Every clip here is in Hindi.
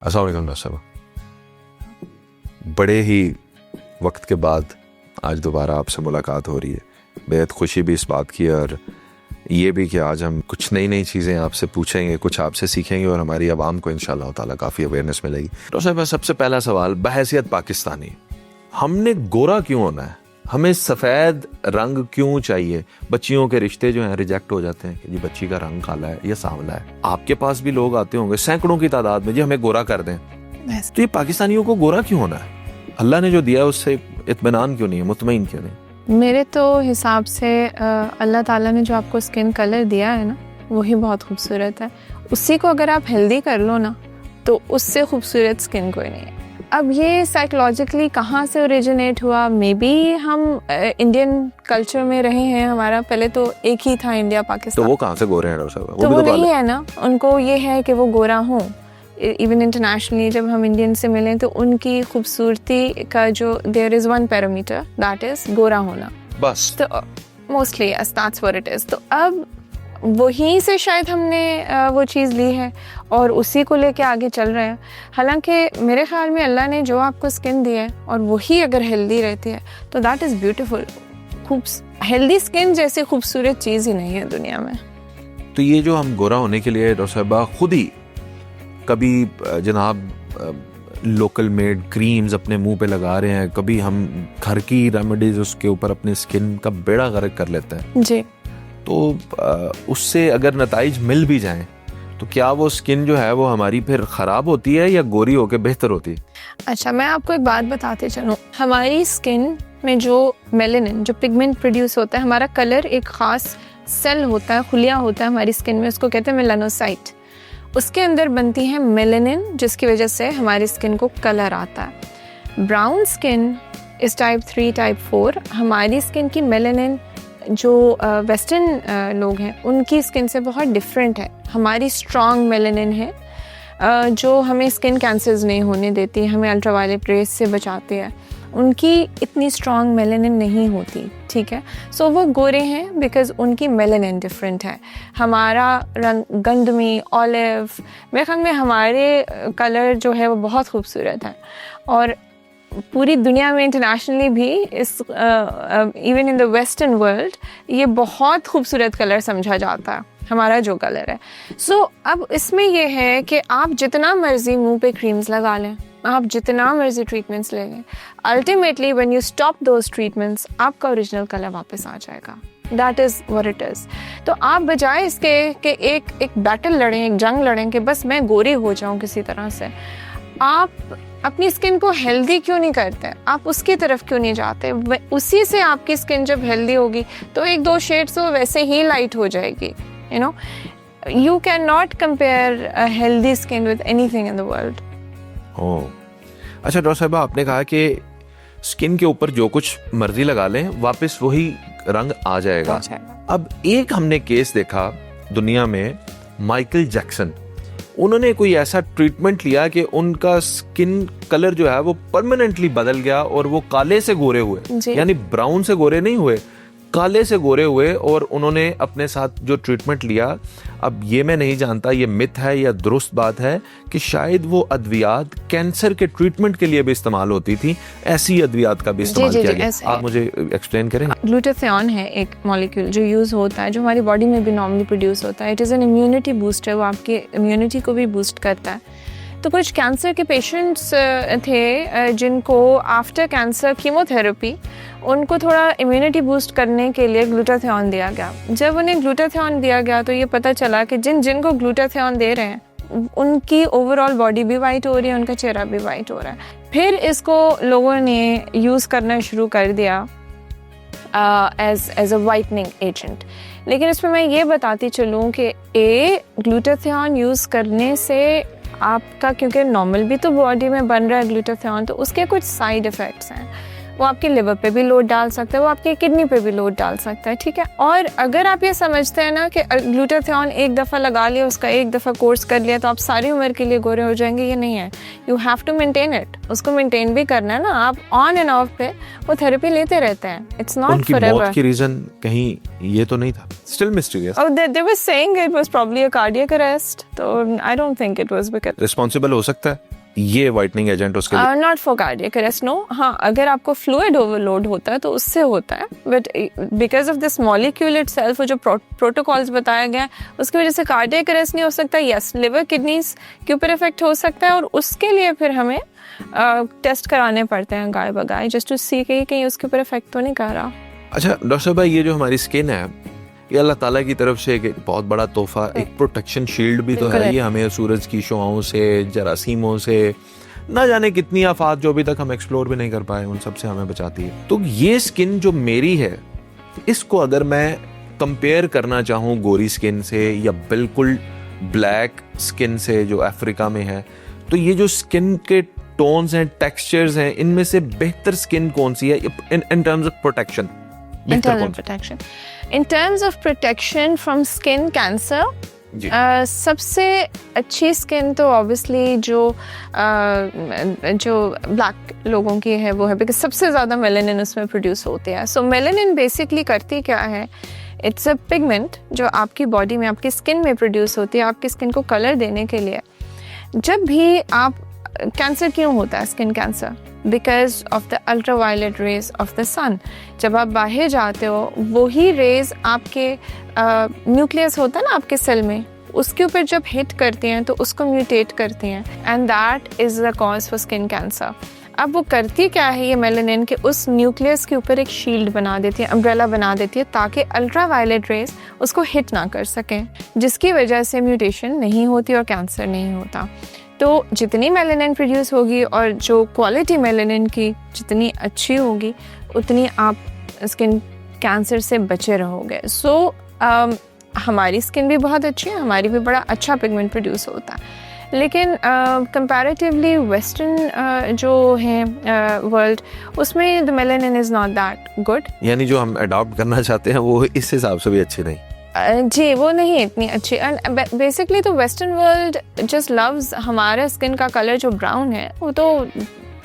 अस्सलाम वालेकुम डॉक्टर साहब, बड़े ही वक्त के बाद आज दोबारा आपसे मुलाकात हो रही है। बेहद खुशी भी इस बात की और ये भी कि आज हम कुछ नई नई चीज़ें आपसे पूछेंगे, कुछ आपसे सीखेंगे और हमारी आवाम को इंशाअल्लाह ताला काफ़ी अवेयरनेस मिलेगी। डॉक्टर साहब, सबसे पहला सवाल, बहैसियत पाकिस्तानी हमने गोरा क्यों होना है? हमें सफ़ेद रंग क्यों चाहिए? बच्चियों के रिश्ते जो हैं रिजेक्ट हो जाते हैं कि जी बच्ची का रंग काला है या सांवला है। आपके पास भी लोग आते होंगे सैकड़ों की तादाद में, जी हमें गोरा कर दें। तो ये पाकिस्तानियों को गोरा क्यों होना है? अल्लाह ने जो दिया है उससे इत्मीनान क्यों नहीं है, मुतमईन क्यों नहीं? मेरे तो हिसाब से अल्लाह ताला ने जो आपको स्किन कलर दिया है ना, वही बहुत खूबसूरत है। उसी को अगर आप हेल्दी कर लो ना, तो उससे खूबसूरत स्किन कोई नहीं है। अब ये साइकोलॉजिकली कहाँ से ओरिजिनेट हुआ? मे बी हम इंडियन कल्चर में रहे हैं, हमारा पहले तो एक ही था इंडिया पाकिस्तान। तो वो कहाँ से गोरे हैं डॉक्टर साहब? तो वो नहीं है ना, उनको ये है कि वो गोरा हों। इवन इंटरनेशनली जब हम इंडियन से मिलें तो उनकी खूबसूरती का जो there is one parameter, that is गोरा होना बस। तो mostly yes, that's what it is. तो अब वहीं से शायद हमने वो चीज़ ली है और उसी को लेके आगे चल रहे हैं। हालांकि मेरे ख्याल में अल्लाह ने जो आपको स्किन दी है और वही अगर हेल्दी रहती है तो that is beautiful. Healthy skin जैसी खूबसूरत चीज़ ही नहीं है दुनिया में। तो ये जो हम गोरा होने के लिए डॉक्टर साहब खुद ही कभी जनाब लोकल मेड क्रीम्स अपने मुंह पे लगा रहे हैं, कभी हम घर की रेमेडीज उसके ऊपर अपनी स्किन का बेड़ा गर्क कर लेते हैं जी। तो उससे अगर नताइज मिल भी जाएं तो क्या वो स्किन जो है वो हमारी फिर ख़राब होती है या गोरी होकर बेहतर होती है? अच्छा, मैं आपको एक बात बताते चलूँ। हमारी स्किन में जो मेलानिन, जो पिगमेंट प्रोड्यूस होता है, हमारा कलर एक ख़ास सेल होता है, खुलिया होता है हमारी स्किन में, उसको कहते हैं मेलानोसाइट। उसके अंदर बनती है मेलानिन, जिसकी वजह से हमारी स्किन को कलर आता है। ब्राउन स्किन इस टाइप 3, टाइप 4। हमारी स्किन की मेलानिन जो वेस्टर्न लोग हैं उनकी स्किन से बहुत डिफरेंट है। हमारी स्ट्रॉन्ग मेलानिन है जो हमें स्किन कैंसर्स नहीं होने देती, हमें अल्ट्रावायलेट रेज से बचाती है। उनकी इतनी स्ट्रॉन्ग मेलानिन नहीं होती, ठीक है। सो वो गोरे हैं बिकॉज उनकी मेलानिन डिफरेंट है। हमारा रंग गंदमी, ऑलिव, मेरे ख्याल में हमारे कलर जो है वो बहुत खूबसूरत है और पूरी दुनिया में इंटरनेशनली भी इस even in the western world ये बहुत खूबसूरत कलर समझा जाता है, हमारा जो कलर है। सो अब इसमें ये है कि आप जितना मर्जी मुंह पे क्रीम्स लगा लें, आप जितना मर्जी ट्रीटमेंट्स ले लें, ultimately when you stop those treatments आपका ओरिजिनल कलर वापस आ जाएगा। That is what it is. तो आप बजाय इसके कि एक बैटल लड़ें, एक जंग लड़ें कि बस मैं गोरी हो जाऊं किसी तरह से, आप अपनी स्किन को हेल्दी क्यों नहीं करते? आप उसकी तरफ क्यों नहीं जाते? उसी से आपकी स्किन जब हेल्दी होगी तो 1-2 शेड्स वो वैसे ही लाइट हो जाएगी। You know, you can not compare a healthy skin with anything in the world. Oh, अच्छा डॉक्टर साहब, आपने कहा कि स्किन के ऊपर जो कुछ मर्जी लगा लें वापस वही रंग आ जाएगा। अब एक हमने केस देखा दुनिया में, माइकल जैक्सन, उन्होंने कोई ऐसा ट्रीटमेंट लिया कि उनका स्किन कलर जो है वो परमानेंटली बदल गया और वो काले से गोरे हुए, यानी ब्राउन से गोरे नहीं हुए, काले से गोरे हुए। और उन्होंने अपने साथ जो ट्रीटमेंट लिया, अब ये मैं नहीं जानता ये मिथ है या दुरुस्त बात है कि शायद वो अद्वियात कैंसर के ट्रीटमेंट के लिए भी इस्तेमाल होती थी, ऐसी अद्वियात का भी इस्तेमाल किया गया। आप मुझे एक्सप्लेन करेंगे? ग्लूटाथियोन है एक मॉलिक्यूल जो यूज़ होता है, जो हमारी बॉडी में भी नॉर्मली प्रोड्यूस होता है। It is an immunity booster, वो आपकी इम्यूनिटी को भी बूस्ट करता है। तो कुछ कैंसर के पेशेंट्स थे जिनको आफ्टर कैंसर कीमोथेरेपी उनको थोड़ा इम्यूनिटी बूस्ट करने के लिए ग्लूटाथियोन दिया गया। जब उन्हें ग्लूटाथियोन दिया गया तो ये पता चला कि जिनको ग्लूटाथियोन दे रहे हैं उनकी ओवरऑल बॉडी भी वाइट हो रही है, उनका चेहरा भी वाइट हो रहा है। फिर इसको लोगों ने यूज़ करना शुरू कर दिया एज अ वाइटनिंग एजेंट। लेकिन इसमें मैं ये बताती चलूँ कि ग्लूटाथियोन यूज़ करने से आपका, क्योंकि नॉर्मल भी तो बॉडी में बन रहा है ग्लूटाथियोन, तो उसके कुछ साइड इफ़ेक्ट्स हैं। वो आपके लिवर पे भी लोड डाल सकता है, वो आपके किडनी पे भी लोड डाल सकता है, ठीक है। और अगर आप ये समझते हैं ना कि ग्लूटाथियोन एक दफ़ा लगा लिया, उसका एक दफ़ा कोर्स कर लिया तो आप सारी उम्र के लिए गोरे हो जाएंगे, ये नहीं है। You have to maintain it, उसको मेंटेन भी करना है ना। आप ऑन एंड ऑफ पे वो थेरेपी लेते रहते हैं, इट्स नॉट फॉरएवर। मौत की रीजन कहीं ये तो नहीं था, still mysterious. Oh, they were saying it was probably a cardiac arrest, so I don't think it was because responsible हो सकता है ये वाइटनिंग एजेंट उसके लिए? Not for cardiac arrest, no. हाँ, अगर आपको फ्लूइड ओवरलोड होता है तो उससे होता है, but because of this molecule itself, जो प्रोटोकॉल्स बताया गया है उसकी वजह से कार्डियक अरेस्ट नहीं हो सकता। यस, लिवर किडनीज के ऊपर इफेक्ट हो सकता है और उसके लिए फिर हमें टेस्ट कराने पड़ते हैं गाय बगाए, जस्ट टू सी कि कहीं उसके ऊपर इफेक्ट तो नहीं कर रहा। अच्छा डॉक्टर भाई, ये जो हमारी स्किन है ये अल्लाह ताला की तरफ से एक बहुत बड़ा तोहफा, एक प्रोटेक्शन शील्ड भी तो है ये हमें सूरज की शुआओं से, जरासीमों से, ना जाने कितनी आफात जो अभी तक हम एक्सप्लोर भी नहीं कर पाए, उन सब से हमें बचाती है। तो ये स्किन जो मेरी है, इसको अगर मैं कंपेयर करना चाहूँ गोरी स्किन से या बिल्कुल ब्लैक स्किन से जो अफ्रीका में है, तो ये जो स्किन के टोन्स हैं, टेक्सचर्स हैं, इनमें से बेहतर स्किन कौन सी है in terms of protection? In terms of protection from skin cancer, सबसे अच्छी स्किन तो ऑब्वियसली जो ब्लैक लोगों की है वो है, बिकॉज सबसे ज़्यादा मेलानिन उसमें प्रोड्यूस होते हैं। सो मेलानिन बेसिकली करती क्या है, इट्स अ पिगमेंट जो आपकी बॉडी में, आपकी स्किन में प्रोड्यूस होती है आपकी स्किन को कलर देने के लिए। जब भी आप, कैंसर क्यों होता है skin cancer? Because of the ultraviolet rays of the sun. जब आप बाहर जाते हो, वही रेज आपके न्यूक्लियस होता है ना आपके सेल में, उसके ऊपर जब हिट करती हैं तो उसको म्यूटेट करती हैं, and that is the cause for skin cancer. अब वो करती क्या है ये मेलानिन, के उस न्यूक्लियस के ऊपर एक शील्ड बना देती है, अम्ब्रेला बना देती है, ताकि अल्ट्रावायलेट रेज उसको हिट ना कर सकें, जिसकी वजह से म्यूटेशन नहीं होती और कैंसर नहीं होता। तो जितनी मेलानिन प्रोड्यूस होगी और जो क्वालिटी मेलानिन की जितनी अच्छी होगी, उतनी आप स्किन कैंसर से बचे रहोगे। सो हमारी स्किन भी बहुत अच्छी है, हमारी भी बड़ा अच्छा पिगमेंट प्रोड्यूस होता है, लेकिन कंपैरेटिवली वेस्टर्न जो है वर्ल्ड, उसमें the melanin is not that good. यानी जो हम अडॉप्ट करना चाहते हैं वो इस हिसाब से भी अच्छी नहीं? जी, वो नहीं इतनी अच्छी। एंड बेसिकली तो वेस्टर्न वर्ल्ड जस्ट लव्स हमारा स्किन का कलर जो ब्राउन है, वो तो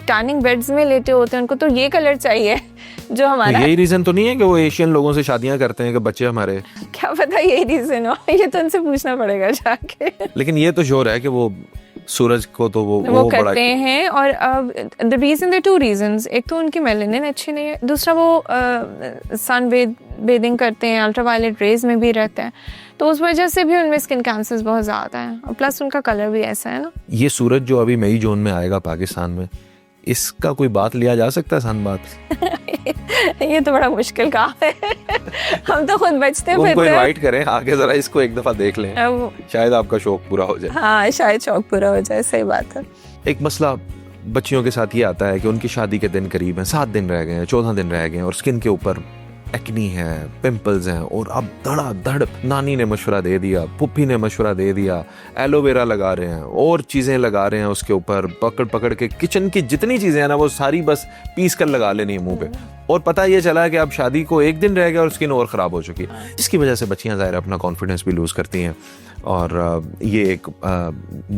टैनिंग बेड्स में लेटे होते हैं, उनको तो ये कलर चाहिए जो हमारा। यही रीजन तो नहीं है कि वो एशियन लोगों से शादियां करते हैं कि बच्चे हमारे? क्या पता यही रीजन हो, ये तो उनसे पूछना पड़ेगा जाके। लेकिन ये तो श्योर है कि वो सूरज को तो वो करते हैं। और the reason, there two reasons, एक तो उनकी मेलानिन अच्छी नहीं है, दूसरा वो सन बेदिंग करते हैं, अल्ट्रावायलेट रेज में भी रहते हैं, तो उस वजह से भी उनमें स्किन कैंसर्स बहुत ज़्यादा हैं, और प्लस उनका कलर भी ऐसा है ना। ये सूरज जो अभी मई जून में आएगा पाकिस्तान में, इसका कोई बात लिया जा सकता है? सन बात ये तो बड़ा मुश्किल काम है। हम तो खुद बचते हैं। उनको इनवाइट करें आगे, जरा इसको एक दफा देख लें, शायद आपका शौक पूरा हो जाए। हाँ, शायद शौक पूरा हो जाए, सही बात है। एक मसला बच्चियों के साथ ये आता है कि उनकी शादी के दिन करीब हैं, 7 दिन रह गए हैं, 14 दिन रह गए हैं, और स्किन के ऊपर एक्नी है, पिंपल्स हैं, और अब धड़ाधड़ नानी ने मशवरा दे दिया, पुप्पी ने मशवरा दे दिया, एलोवेरा लगा रहे हैं और चीज़ें लगा रहे हैं उसके ऊपर, पकड़ पकड़ के किचन की जितनी चीज़ें हैं ना वो सारी बस पीस कर लगा लेनी है मुंह पे, और पता ये चला कि अब शादी को 1 दिन रह गया और स्किन और ख़राब हो चुकी है। इसकी वजह से बच्चियाँ ज़ाहिर अपना कॉन्फिडेंस भी लूज़ करती हैं, और ये एक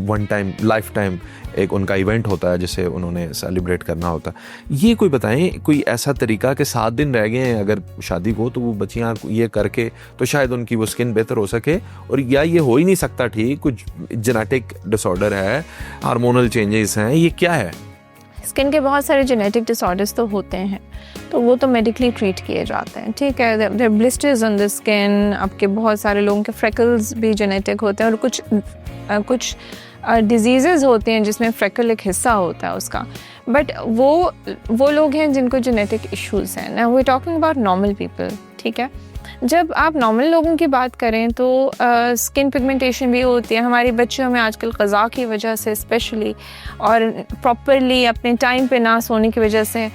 वन टाइम लाइफ टाइम एक उनका इवेंट होता है जिसे उन्होंने सेलिब्रेट करना होता है। ये कोई बताएं कोई ऐसा तरीका कि 7 दिन रह गए हैं अगर शादी को, तो वो बच्चियाँ ये करके तो शायद उनकी वो स्किन बेहतर हो सके, और या ये हो ही नहीं सकता ठीक, कुछ जेनेटिक डिसऑर्डर है, हार्मोनल चेंजेस हैं, ये क्या है? स्किन के बहुत सारे जेनेटिक डिसऑर्डर्स तो होते हैं, तो वो तो मेडिकली ट्रीट किए जाते हैं, ठीक है। There blisters on the skin, आपके बहुत सारे लोगों के फ्रेकल्स भी जेनेटिक होते हैं, और कुछ डिजीज़ेज़ होते हैं जिसमें फ्रेकल एक हिस्सा होता है उसका, बट वो लोग हैं जिनको जेनेटिक इश्यूज़ हैं। Now we talking about normal people, ठीक है। जब आप नॉर्मल लोगों की बात करें तो स्किन पिगमेंटेशन भी होती है हमारी बच्चियों में आजकल क़ज़ा की वजह से स्पेशली, और प्रॉपरली अपने टाइम पे ना सोने की वजह से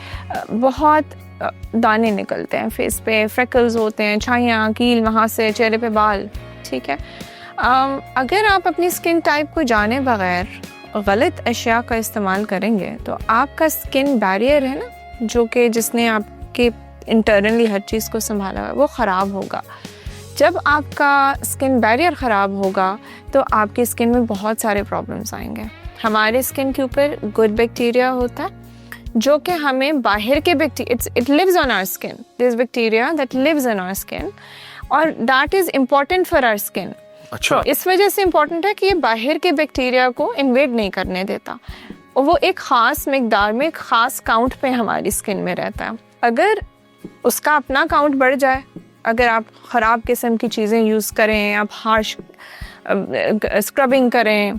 बहुत दाने निकलते हैं फेस पे, फ्रेकल्स होते हैं, छाइयाँ, कील, वहाँ से चेहरे पे बाल, ठीक है। अगर आप अपनी स्किन टाइप को जाने बगैर गलत अशिया का इस्तेमाल करेंगे तो आपका स्किन बैरियर है ना, जो कि जिसने आपके इंटरनली हर चीज़ को संभाला है वो ख़राब होगा। जब आपका स्किन बैरियर ख़राब होगा तो आपकी स्किन में बहुत सारे प्रॉब्लम्स आएंगे। हमारे स्किन के ऊपर गुड बैक्टीरिया होता है जो कि हमें बाहर के bacteria, it lives on our skin, this is bacteria that lives on our skin और that is important for our skin. अच्छा। तो इस वजह से इम्पॉर्टेंट है कि ये बाहर के बैक्टीरिया को इन्वेड नहीं करने देता और वो एक ख़ास मिकदार में, एक ख़ास काउंट पे हमारी स्किन में रहता है। अगर उसका अपना काउंट बढ़ जाए, अगर आप ख़राब किस्म की चीज़ें यूज़ करें, आप हार्श स्क्रबिंग करें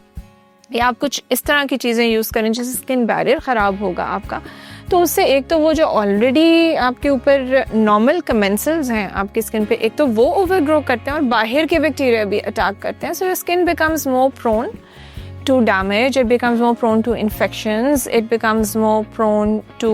या आप कुछ इस तरह की चीज़ें यूज़ करें जिससे स्किन बैरियर ख़राब होगा आपका, तो उससे एक तो वो जो ऑलरेडी आपके ऊपर नॉर्मल कमेंसल्स हैं आपकी स्किन पे, एक तो वो ओवरग्रो करते हैं और बाहर के बैक्टीरिया भी अटैक करते हैं। So your skin becomes more prone to damage, it becomes more prone to infections, it becomes more prone to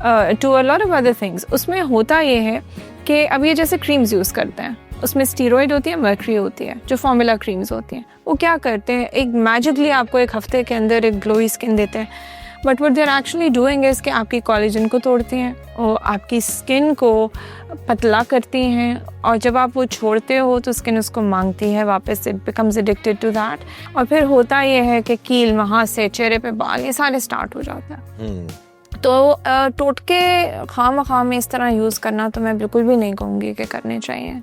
a lot of other things. उसमें होता ये है कि अब ये जैसे क्रीम्स यूज़ करते हैं, उसमें स्टीरॉयड होती है, मर्क्यूरी होती है, जो फॉर्मूला क्रीम्स होती हैं, वो क्या करते हैं, एक मैजिकली आपको एक हफ्ते के अंदर एक ग्लोई स्किन देते हैं, but what they are actually doing is कि आपकी कोलेजन को तोड़ती हैं और आपकी स्किन को पतला करती हैं और जब आप वो छोड़ते हो तो स्किन उसको मांगती है वापस, it becomes addicted to that और फिर होता ये है कि कील वहाँ से चेहरे पे बाल ये सारे स्टार्ट हो जाते हैं। तो टोटके खाम में इस तरह यूज़ करना तो मैं बिल्कुल भी नहीं कहूँगी कि करने चाहिए।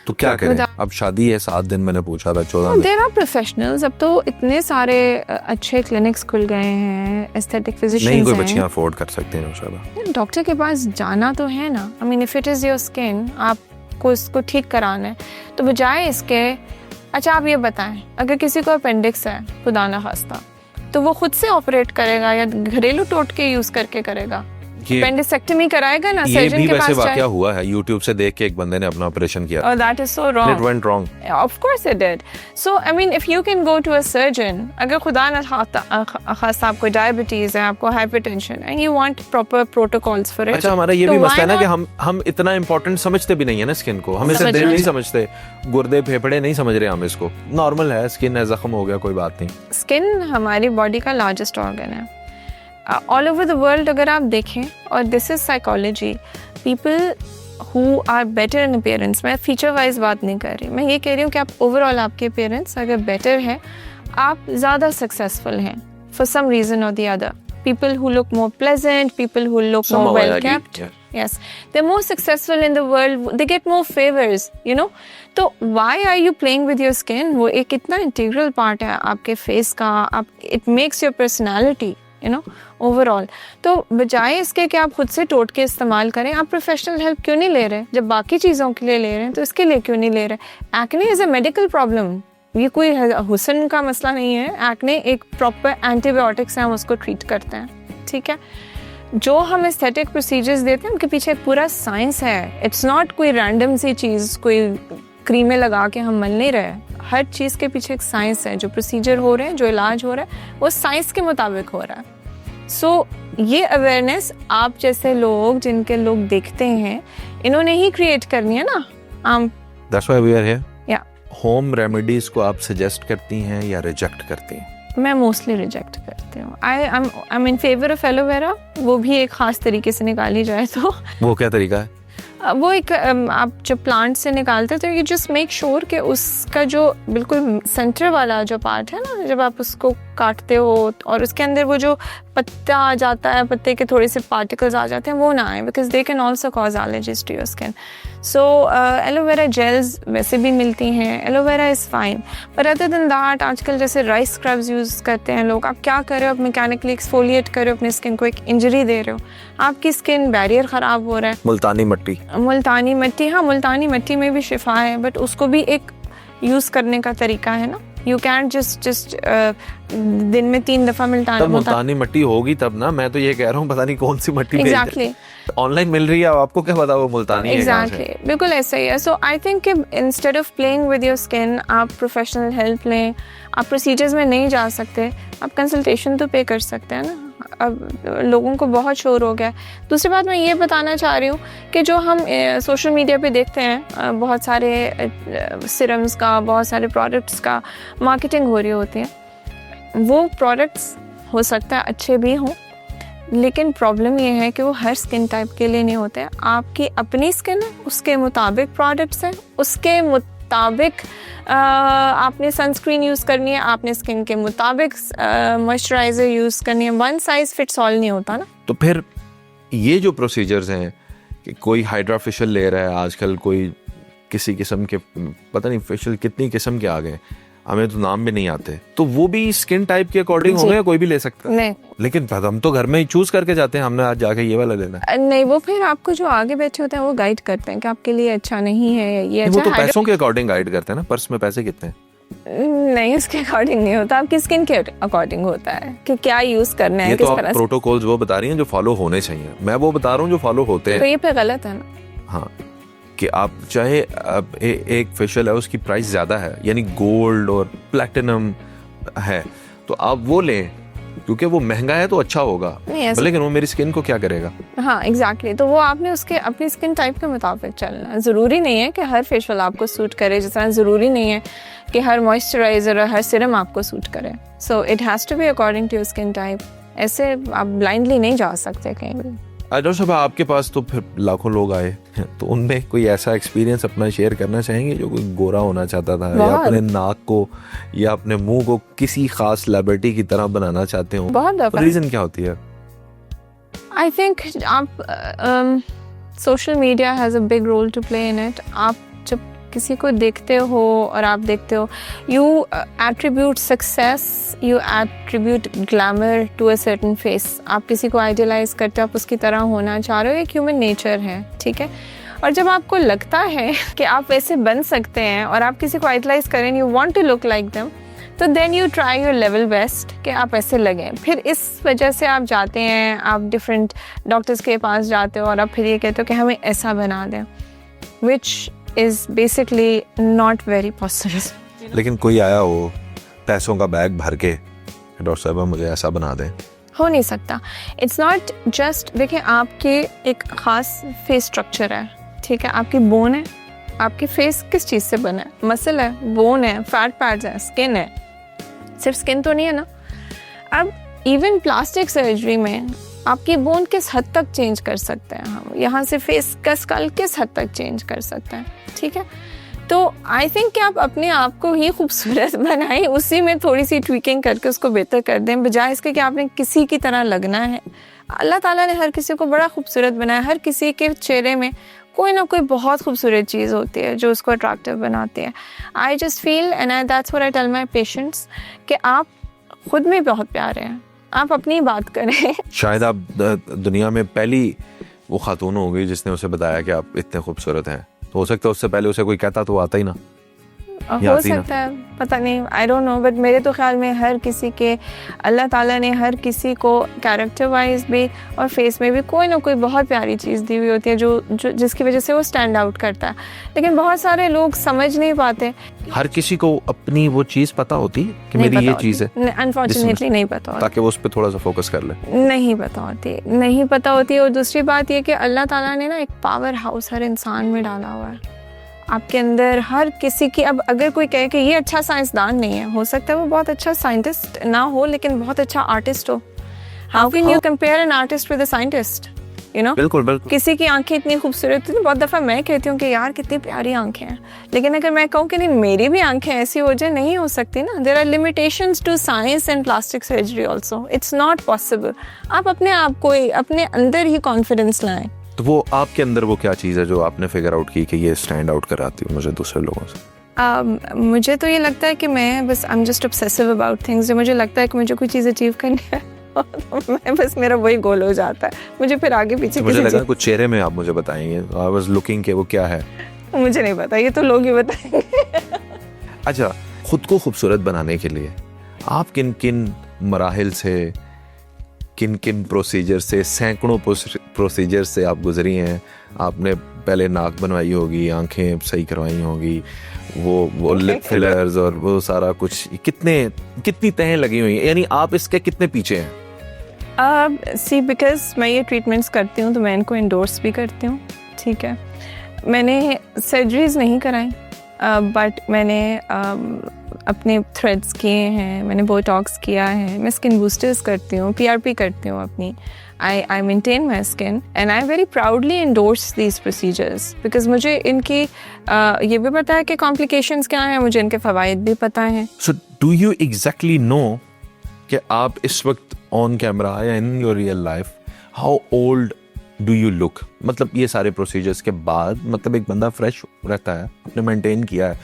तो क्या करें? अब शादी है 7 दिन, मैंने पूछा था 14 दिन। देयर आर प्रोफेशनल्स, अब तो इतने सारे अच्छे क्लिनिक्स खुल गए हैं, एस्थेटिक फिजिशियंस नहीं कोई हैं। बच्चियां अफोर्ड कर सकते हैं इंशाल्लाह। डॉक्टर के पास जाना तो है ना। I mean if it is your skin, आपको इसको ठीक कराना है तो बजाय इसके, अच्छा आप ये बताएं अगर किसी को अपेंडिक्स है खुदा ना खास्ता, तो वो खुद से ऑपरेट करेगा या घरेलू टोटके यूज़ करके करेगा? अपेंडिसेक्टमी कराएगा ना, सर्जन के पास वैसे वाकया हुआ है, YouTube से देख के एक बंदे ने अपना ऑपरेशन किया। Oh, that is so wrong. It went wrong. Of course it did. So I mean, if you can go to a surgeon, अगर खुदा न खास्ता आपको डायबिटीज है, आपको हाइपरटेंशन है, you want proper protocols for it. अच्छा, हमारा ये तो भी मसला है ना कि हम इतना इम्पोर्टेंट समझते भी नहीं है ना स्किन को, हम इसे दिल नहीं समझते, गुर्दे फेफड़े नहीं समझ रहे हम इसको। नॉर्मल है, स्किन है, जख्म हो गया, कोई बात नहीं। स्किन हमारी बॉडी का लार्जेस्ट ऑर्गन है ऑल ओवर द वर्ल्ड। अगर आप देखें, और this is psychology, people who are better in appearance, मैं फीचर वाइज बात नहीं कर रही, मैं ये कह रही हूँ कि आप ओवरऑल आपके अपीयरेंस अगर बेटर है, आप ज़्यादा सक्सेसफुल हैं फॉर सम रीज़न और the other. People who look more pleasant, people who look more well kept, yes, they're more successful in the world, they get more favors, you know. तो why are you playing with your skin? वो एक इतना integral part है आपके face का, it makes your personality, you know, overall. तो बजाय इसके कि आप खुद से टोटके इस्तेमाल करें, आप प्रोफेशनल हेल्प क्यों नहीं ले रहे? जब बाकी चीज़ों के लिए ले रहे हैं तो इसके लिए क्यों नहीं ले रहे? Acne is a medical problem, ये कोई हुस्न का मसला नहीं है। एक्ने एक प्रॉपर एंटीबायोटिक्स है, हम उसको ट्रीट करते हैं, ठीक है। जो हम एस्थेटिक प्रोसीजर्स देते हैं उनके पीछे एक पूरा साइंस है। इट्स नॉट कोई रैंडम सी चीज़, कोई क्रीमें लगा के हम मल नहीं रहे। हर चीज़ के पीछे एक साइंस है। जो प्रोसीजर हो रहे हैं, जो इलाज हो रहा है, वो साइंस के मुताबिक हो रहा है। सो ये अवेयरनेस आप जैसे लोग, जिनके लोग देखते हैं, इन्होंने ही क्रिएट करनी है ना। That's why we are here. Yeah. Home remedies को आप सजेस्ट करती हैं या रिजेक्ट करती हैं? मैं मोस्टली रिजेक्ट करती हूँ। I am in favour of aloe vera, वो भी एक ख़ास तरीके से निकाली जाए तो। वो क्या तरीका है? वो एक आप जब प्लांट से निकालते हैं तो यू जस्ट मेक श्योर कि उसका जो बिल्कुल सेंटर वाला जो पार्ट है ना, जब आप उसको काटते हो और उसके अंदर वो जो पत्ता आ जाता है, पत्ते के थोड़े से पार्टिकल्स आ जाते हैं, वो ना आए, because they can also cause allergies to your skin. So aloe vera gels वैसे भी मिलती हैं, एलोवेरा इज़ फाइन, पर अदर देन दैट आजकल जैसे राइस स्क्रब्स यूज़ करते हैं लोग। आप क्या कर रहे हो? आप मैकेनिकली एक्सफोलिएट कर रहे हो अपनी स्किन को, एक इंजरी दे रहे हो, आपकी स्किन बैरियर ख़राब हो रहा है। मुल्तानी मिट्टी, मुल्तानी मिट्टी, हाँ मुल्तानी मिट्टी में भी शिफा है, बट उसको भी एक यूज़ करने का तरीका है ना। यू कैन जस्ट दिन में 3 दफ़ा मुल्तानी मिट्टी होगी तब ना। मैं तो ये कह रहा हूँ पता नहीं कौन सी मिट्टी एग्जैक्टली ऑनलाइन मिल रही है, आपको क्या पता वो मुल्तानी है? एग्जैक्टली, बिल्कुल ऐसा ही है। सो आई थिंक कि instead of playing with your skin, आप प्रोफेशनल हेल्प लें। आप प्रोसीजर्स में नहीं जा सकते, आप कंसल्टेशन तो पे कर सकते हैं ना। अब लोगों को बहुत शोर हो गया है। दूसरी बात मैं ये बताना चाह रही हूँ कि जो हम सोशल मीडिया पे देखते हैं, बहुत सारे सिरम्स का, बहुत सारे प्रोडक्ट्स का मार्केटिंग हो रही होती है। वो प्रोडक्ट्स हो सकता है अच्छे भी हों, लेकिन प्रॉब्लम ये है कि वो हर स्किन टाइप के लिए नहीं होते हैं। आपकी अपनी स्किन है, उसके मुताबिक प्रोडक्ट्स हैं, उसके मुताबिक आपने सनस्क्रीन यूज़ करनी है, आपने स्किन के मुताबिक मॉइस्चराइज़र यूज़ करनी है। वन साइज़ फिट्स ऑल नहीं होता ना। तो फिर ये जो प्रोसीजर्स हैं कि कोई हाइड्रा फेशियल ले रहा है आजकल, कोई किसी किस्म के, पता नहीं फेशियल कितनी किस्म के आ गए, हमें तो नाम भी नहीं आते, तो वो भी स्किन टाइप के अकॉर्डिंग होंगे या कोई भी ले सकता है? नहीं, लेकिन हम तो घर में ही चूज करके जाते हैं, हमने आज जाके ये वाला लेना है। नहीं, वो फिर आपको जो आगे बैठे होते हैं वो गाइड करते हैं कि आपके लिए अच्छा नहीं है, ये अच्छा वो तो है। पैसों के अकॉर्डिंग गाइड करते हैं ना, पर्स में पैसे कितने हैं? नहीं, उसके अकॉर्डिंग नहीं होता, आपकी स्किन के अकॉर्डिंग होता है कि क्या यूज करना है, ये किस तो आप तरह से। प्रोटोकॉल्स वो बता रही हैं जो फॉलो होने चाहिए, मैं वो बता रहा हूँ जो फॉलो होते तो हैं। ये पे गलत है ना। हाँ, कि आप चाहे अब एक फेशियल है उसकी प्राइस ज्यादा है, यानी गोल्ड और प्लैटिनम है, तो आप वो लें क्योंकि वो महंगा है तो अच्छा होगा, नहीं, ऐसा- लेकिन वो मेरी स्किन को क्या करेगा? हाँ, एग्जैक्टली। तो वो आपने उसके अपनी स्किन टाइप के मुताबिक चलना। ज़रूरी नहीं है कि हर फेशियल आपको सूट करे, जिस तरह ज़रूरी नहीं है कि हर मॉइस्चराइज़र और हर सीरम आपको सूट करे। So it has to be according to your skin type. ऐसे आप ब्लाइंडली नहीं जा सकते कहीं भी। डॉक्टर साहब, आपके पास तो फिर लाखों लोग आए, तो उनमें कोई ऐसा एक्सपीरियंस अपना शेयर करना चाहेंगे जो कोई गोरा होना चाहता था, या अपने नाक को या अपने मुंह को किसी खास सेलिब्रिटी की तरह बनाना चाहते हो? बहुत दफा रीजन क्या होती है? आई थिंक आप social media has a big role to play in it. आप जब किसी को देखते हो और आप देखते हो, you attribute success, you attribute glamour to a certain face. आप किसी को आइडियलाइज करते हो, आप उसकी तरह होना चाह रहे हो, एक ह्यूमन नेचर है, ठीक है। और जब आपको लगता है कि आप वैसे बन सकते हैं और आप किसी को आइडियलाइज करें, you want to look like them, तो then you try your level best कि आप ऐसे लगें। फिर इस वजह से आप जाते हैं, आप डिफरेंट डॉक्टर्स के पास जाते हो और आप फिर ये कहते हो कि हमें ऐसा बना दें, which is basically not very possible. लेकिन कोई आया हो पैसों का बैग भर के, डॉक्टर साहब मुझे ऐसा बना दें, हो नहीं सकता। इट्स नॉट जस्ट, देखिए आपके एक ख़ास फेस स्ट्रक्चर है, ठीक है, आपकी बोन है, आपकी फेस किस चीज़ से बना है? मसल है, बोन है, फैट पैड्स है, स्किन है। सिर्फ स्किन तो नहीं है ना। अब इवन प्लास्टिक सर्जरी में आपकी बोन किस हद तक चेंज कर सकते हैं हम, यहाँ से फेस का स्कल किस हद तक चेंज कर सकते हैं, ठीक है। तो आई थिंक कि आप अपने आप को ही खूबसूरत बनाएं, उसी में थोड़ी सी ट्वीकिंग करके उसको बेहतर कर दें, बजाय इसके कि आपने किसी की तरह लगना है। अल्लाह ताला ने हर किसी को बड़ा खूबसूरत बनाया, हर किसी के चेहरे में कोई ना कोई बहुत खूबसूरत चीज़ होती है जो उसको अट्रैक्टिव बनाती है। I just feel and that's what I tell my patients कि आप खुद में बहुत प्यारे हैं, आप अपनी बात करें। शायद आप दुनिया में पहली वो खातून हो गई जिसने उसे बताया कि आप इतने खूबसूरत हैं, तो हो सकता है उससे पहले उसे कोई कहता तो आता ही ना, हो सकता है, पता नहीं, आई डोंट नो, बट मेरे तो ख्याल में हर किसी के, अल्लाह ताला ने हर किसी को कैरेक्टर वाइज भी और फेस में भी कोई ना कोई बहुत प्यारी चीज़ दी हुई होती है जो जिसकी वजह से वो स्टैंड आउट करता है। लेकिन बहुत सारे लोग समझ नहीं पाते। हर किसी को अपनी वो चीज़ पता होती है कि मेरी ये चीज़ है, अनफॉर्चुनेटली नहीं पता होती, ताकि वो उस पर थोड़ा सा फोकस कर ले। नहीं पता होती। और दूसरी बात ये कि अल्लाह ताला ने ना एक पावर हाउस हर इंसान में डाला हुआ है आपके अंदर, हर किसी की। अब अगर कोई कहे कि ये अच्छा साइंसदान नहीं है, हो सकता है वो बहुत अच्छा साइंटिस्ट ना हो लेकिन बहुत अच्छा आर्टिस्ट हो। How can you compare an artist with a scientist, you know? बिल्कुल बिल्कुल। किसी की आंखें इतनी खूबसूरत होती हैं, बहुत दफ़ा मैं कहती हूँ कि यार कितनी प्यारी आंखें हैं, लेकिन अगर मैं कहूँ कि नहीं मेरी भी आंखें ऐसी हो जाए, नहीं हो सकती ना। There are limitations to science and plastic surgery also, it's not possible. आप अपने आप को अपने अंदर ही कॉन्फिडेंस लाएं। तो वो आपके अंदर वो क्या चीज़ है जो आपने फिगर आउट की कि ये स्टैंड आउट कराती है मुझे दूसरे लोगों से? मुझे तो ये लगता है कि मैं बस I am just obsessive about things. जब मुझे लगता है कि मुझे कोई चीज़ अचीव करनी है मैं बस, मेरा वही गोल हो जाता है, मुझे फिर आगे पीछे तो मुझे लगा कुछ चेहरे में आप मुझे बताएंगे। आई वाज लुकिंग कि वो क्या है। मुझे नहीं पता, ये तो लोग ही बताएंगे। अच्छा, खुद को खूबसूरत बनाने के लिए आप किन किन मराहिल से, किन किन प्रोसीजर से, सैकड़ों प्रोसीजर से आप गुजरी हैं? आपने पहले नाक बनवाई होगी, आंखें सही करवाई होगी, वो लिप फिलर्स और वो सारा कुछ, कितनी तहें लगी हुई हैं, यानी आप इसके कितने पीछे हैं? सी बिकॉज मैं ये ट्रीटमेंट्स करती हूँ तो मैं इनको इंडोर्स भी करती हूँ, ठीक है। मैंने सर्जरीज नहीं कराई, बट मैंने अपने थ्रेड्स किए हैं, मैंने बोटॉक्स किया है, मैं स्किन बूस्टर्स करती हूँ, PRP करती हूँ अपनी. I maintain my skin and I very proudly endorse these procedures because मुझे इनकी ये भी पता है कि complications क्या हैं, मुझे इनके फ़वाइद भी पता हैं. So do you exactly know कि आप इस वक्त on camera या in your real life how old do you look? मतलब ये सारे प्रोसीजर्स के बाद मतलब एक बंदा फ्रेश रहता है, आपने मेंटेन किया है,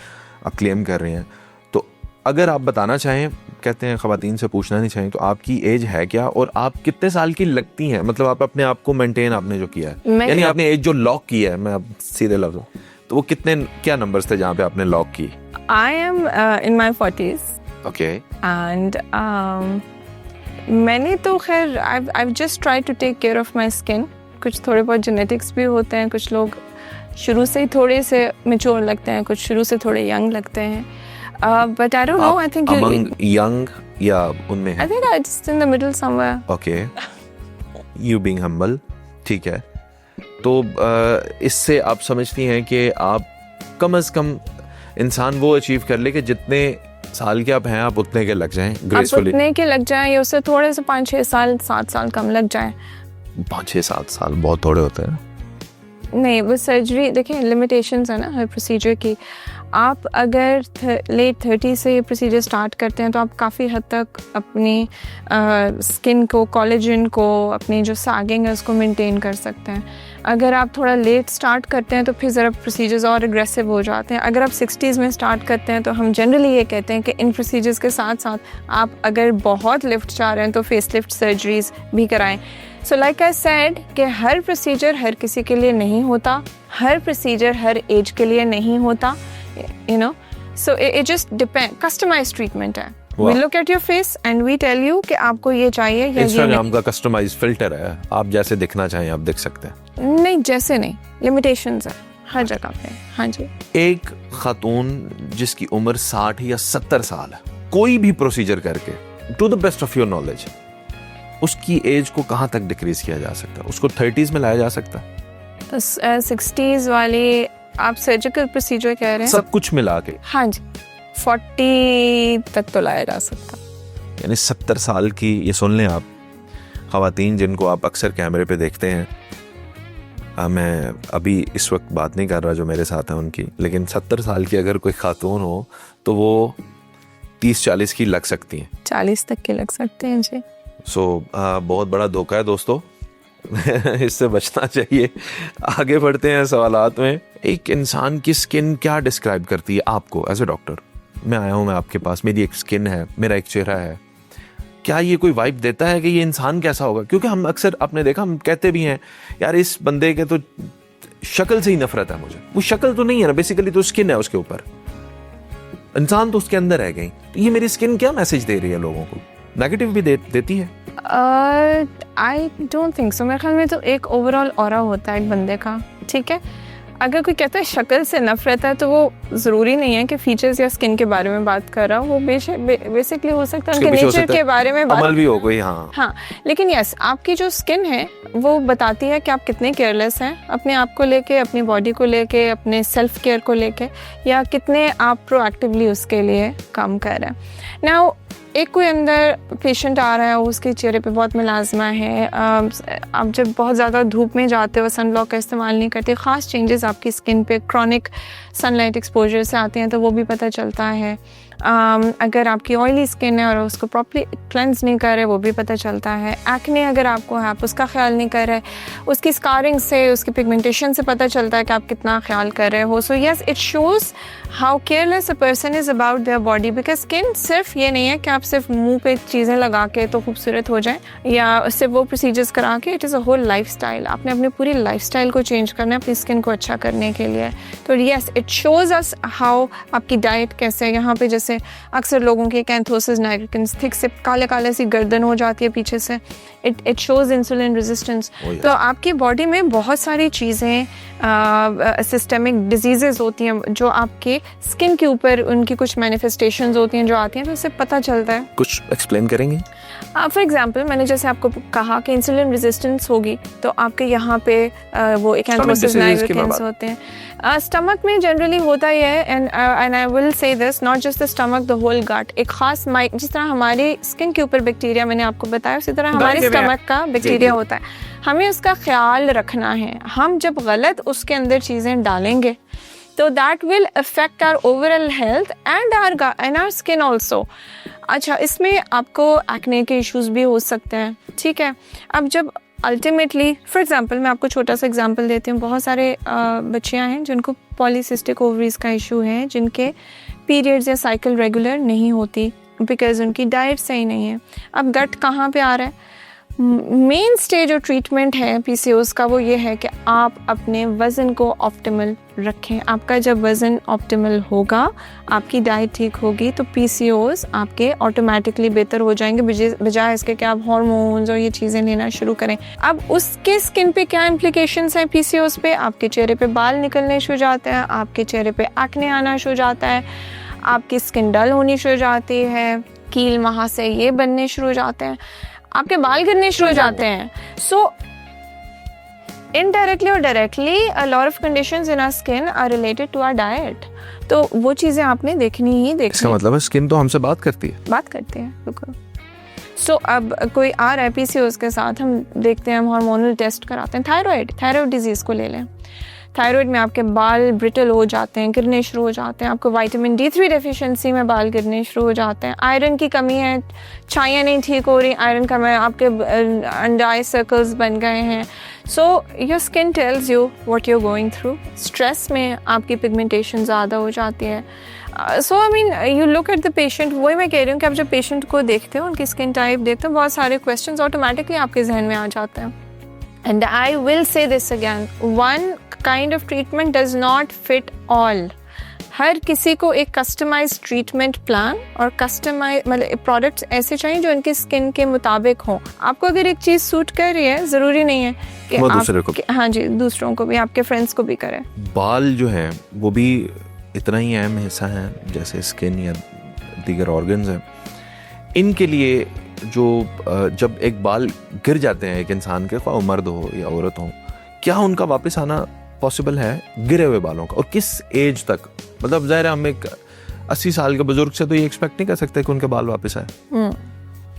आप क्लेम कर रहे हैं. तो अगर आप बताना चाहें, कहते हैं ख़वातीन से पूछना नहीं चाहिए, तो आपकी एज है क्या और आप कितने साल की लगती हैं? मतलब आप अपने आप को मेंटेन आपने जो किया है, यानी आपने एज जो लॉक की है, मैं अब सीधे लफ्ज़, तो वो कितने क्या नंबर्स थे जहाँ पे आपने लॉक की? I am in my 40s. Okay. And मैंने तो खैर I've just tried to take care of my skin. कुछ थोड़े बहुत जेनेटिक्स भी होते हैं, कुछ लोग शुरू से ही थोड़े से मैच्योर लगते हैं, कुछ शुरू से थोड़े यंग लगते हैं. But I don't know. I think among young या उनमें है? I think I'm just in the middle somewhere. Okay. You being humble, ठीक है. तो इससे आप समझती हैं कि आप कम से कम इंसान वो अचीव कर ले कि जितने साल के आप हैं आप उतने के लग जाएं ग्रेसफुली. आप उतने के लग जाएं या उससे थोड़े से 5-6 साल 7 साल कम लग जाएं. 5-6-7 साल बहुत थोड़े होते हैं. नहीं, वो सर्जरी देखिए लिमिटेशंस है ना हर प्रोसीजर की. आप अगर लेट 30 से ये प्रोसीजर स्टार्ट करते हैं तो आप काफ़ी हद तक अपनी स्किन को, कोलेजन को, अपनी जो सैगिंग है उसको मेंटेन कर सकते हैं. अगर आप थोड़ा लेट स्टार्ट करते हैं तो फिर ज़रा प्रोसीजर्स और एग्रेसिव हो जाते हैं. अगर आप 60s में स्टार्ट करते हैं तो हम जनरली ये कहते हैं कि इन प्रोसीजर्स के साथ साथ आप अगर बहुत लिफ्ट चाह रहे हैं तो फेस लिफ्ट सर्जरीज भी कराएं. सो लाइक आई सेड कि हर प्रोसीजर हर किसी के लिए नहीं होता, हर प्रोसीजर हर एज के लिए नहीं होता, you know, so it just depends. Customized treatment है. We look at your face and we tell you कि आपको ये चाहिए या ये नहीं. Instagram का customized filter है, आप जैसे दिखना चाहें आप दिख सकते हैं. नहीं, जैसे नहीं, limitations है हर जगह पे. हाँ जी. एक खातून जिसकी उम्र 60 या 70 साल है, कोई भी प्रोसीजर करके to the best of your knowledge, उसकी एज को कहाँ तक डिक्रीज किया जा सकता है? उसको 30s में लाया जा सकता है? 60s वाली आप सर्जिकल प्रोसीजर कह रहे हैं? सब कुछ मिला के? हाँ जी, 40 तक तो लाया जा सकता. यानी 70 साल की, ये सुन लें आप ख़वातीन जिनको आप अक्सर कैमरे पे देखते हैं, मैं अभी इस वक्त बात नहीं कर रहा जो मेरे साथ हैं उनकी, लेकिन 70 साल की अगर कोई खातून हो तो वो 30-40 की लग सकती हैं. 40 तक के लग सकते हैं जी. बहुत बड़ा धोखा है दोस्तों. इससे बचना चाहिए. आगे बढ़ते हैं सवालात में. एक इंसान की स्किन क्या डिस्क्राइब करती है आपको एज ए डॉक्टर? मैं आया हूँ, मैं आपके पास, मेरी एक स्किन है, मेरा एक चेहरा है, क्या ये कोई वाइब देता है कि ये इंसान कैसा होगा? क्योंकि हम अक्सर, आपने देखा, हम कहते भी हैं यार इस बंदे के तो शक्ल से ही नफरत है मुझे. वो शक्ल तो नहीं है ना, बेसिकली तो स्किन है उसके ऊपर, इंसान तो उसके अंदर रह गई. तो ये मेरी स्किन क्या मैसेज दे रही है लोगों को? नेगेटिव भी देती है? I don't think so. मेरे ख्याल में तो एक ओवरऑल ऑरा होता है एक बंदे का, ठीक है. अगर कोई कहता है शक्ल से नफरत है तो वो ज़रूरी नहीं है कि फीचर्स या स्किन के बारे में बात कर रहा हो. वो बेसिकली हो सकता है उनके नेचर के बारे में बात, अमल भी हो कोई. हाँ, लेकिन यस, आपकी जो स्किन है वो बताती है कि आप कितने केयरलेस हैं अपने आप को लेके, अपनी बॉडी को लेके, अपने सेल्फ केयर को लेके, या कितने आप प्रोएक्टिवली उसके लिए काम कर रहे हैं. नाउ एक कोई अंदर पेशेंट आ रहा है, उसके चेहरे पे बहुत मिलाजमा है, आप जब बहुत ज़्यादा धूप में जाते हो, सन ब्लॉक का इस्तेमाल नहीं करते, ख़ास चेंजेस आपकी स्किन पे क्रॉनिक सनलाइट एक्सपोजर से आते हैं तो वो भी पता चलता है. अगर आपकी ऑयली स्किन है और उसको प्रॉपर्ली क्लेंस नहीं कर रहे, वो भी पता चलता है. एक्ने अगर आपको है, आप उसका ख्याल नहीं कर रहे, उसकी स्कारिंग से, उसकी पिगमेंटेशन से पता चलता है कि आप कितना ख्याल कर रहे हो. So yes, it shows how careless a person is about their body. Because skin सिर्फ ये नहीं है कि आप सिर्फ मुंह पे चीज़ें लगा के तो खूबसूरत हो जाएं या सिर्फ वो प्रोसीजर्स करा के. It is a whole life style. आपने अपनी पूरी लाइफ स्टाइल को चेंज करना है अपनी स्किन को अच्छा करने के लिए. तो yes, it shows us how आपकी डाइट कैसे है. यहाँ पे जैसे अक्सर लोगों की कैंथोसिस नाइग्रिकन्स, थिक से काले काले सी गर्दन हो जाती है पीछे से. It shows insulin resistance. तो आपकी बॉडी में बहुत सारी चीज़ें, सिस्टेमिक डिजीज़ेज़ होती हैं जो आपके स्किन के ऊपर, उनकी कुछ मैनिफेस्टेशंस होती हैं जो आती हैं, तो उससे पता चलता है. कुछ एक्सप्लेन करेंगे? फॉर एग्जांपल मैंने जैसे आपको कहा कि इंसुलिन रेजिस्टेंस होगी तो आपके यहाँ पे वो एकेंथ्रोसिस नाइग्रिकेंस होते हैं। स्टमक में जनरली होता ही है, and I will say this, not just the stomach, the whole gut. एक खास जिस तरह हमारी स्किन के ऊपर बैक्टीरिया मैंने आपको बताया, उसी तरह हमारे स्टमक का बैक्टीरिया होता है। हमें उसका ख्याल रखना है। हम जब गलत उसके अंदर चीज़ें डालेंगे तो that will affect our overall health and our skin also. अच्छा, इसमें आपको एक्ने के इश्यूज भी हो सकते हैं, ठीक है। अब जब अल्टीमेटली फॉर एग्जांपल मैं आपको छोटा सा एग्जांपल देती हूँ, बहुत सारे बच्चियाँ हैं जिनको पॉलीसिस्टिक ओवरीज का इशू है, जिनके पीरियड्स या साइकिल रेगुलर नहीं होती बिकॉज उनकी डाइट सही नहीं है। अब गट कहाँ पे आ रहा है? मेन स्टेज और ट्रीटमेंट है पीसीओएस का वो ये है कि आप अपने वज़न को ऑप्टिमल रखें। आपका जब वज़न ऑप्टिमल होगा, आपकी डाइट ठीक होगी, तो पीसीओएस आपके ऑटोमेटिकली बेहतर हो जाएंगे, बजाय इसके कि आप हार्मोन्स और ये चीज़ें लेना शुरू करें। अब उसके स्किन पे क्या इम्प्लिकेशंस हैं पीसीओएस पे? आपके चेहरे पे बाल निकलने शुरू हो जाते हैं, आपके चेहरे पे एक्ने आना शुरू हो जाता है, आपकी स्किन डल होनी शुरू हो जाती है, कील वहाँ से ये बनने शुरू हो जाते हैं, आपके बाल गिरने शुरू हो जाते हैं। सो इनडायरेक्टली और directly a lot of conditions in our skin are related to our diet. तो वो चीज़ें आपने देखनी ही देखनी। इसका मतलब है स्किन तो हमसे बात करती है। बिल्कुल। सो अब कोई आ रहा है पीसीओएस के साथ, हम देखते हैं, हम हार्मोनल टेस्ट कराते हैं। थायराइड डिजीज़ को ले लें। थायराइड में आपके बाल ब्रिटल हो जाते हैं, गिरने शुरू हो जाते हैं। आपको विटामिन D3 डेफिशिएंसी में बाल गिरने शुरू हो जाते हैं। आयरन की कमी है, छाइयाँ नहीं ठीक हो रही, आयरन कम है, आपके अंडर आई सर्कल्स बन गए हैं। So your skin tells you what you are going through. Stress में आपकी पिगमेंटेशन ज़्यादा हो जाती है। So I mean you look at the patient. वही मैं कह रही हूँ कि आप जब पेशेंट को देखते हो, उनकी स्किन टाइप देखते हो, बहुत सारे क्वेश्चंस ऑटोमेटिकली आपके जहन में आ जाते हैं। And I will say this again, one kind of treatment does not fit all. हर किसी को एक कस्टमाइज्ड ट्रीटमेंट प्लान और कस्टमाइज मतलब प्रोडक्ट्स ऐसे चाहिए जो उनकी स्किन के मुताबिक हो। आपको अगर एक चीज़ सूट कर रही है, ज़रूरी नहीं है कि वो आप दूसरे को, हाँ जी, दूसरों को भी, आपके फ्रेंड्स को भी करें। बाल जो हैं वो भी इतना ही अहम हिस्सा है जैसे स्किन या दीगर ऑर्गन्स हैं। इनके लिए जो जब एक बाल गिर जाते हैं एक इंसान के, ख्वाह मर्द हो या औरत हो, क्या उनका वापस आना पॉसिबल है गिरे हुए बालों का? और किस एज तक? मतलब ज़ाहिर है हम एक 80 साल के बुजुर्ग से तो ये एक्सपेक्ट नहीं कर सकते कि उनके बाल वापस आए।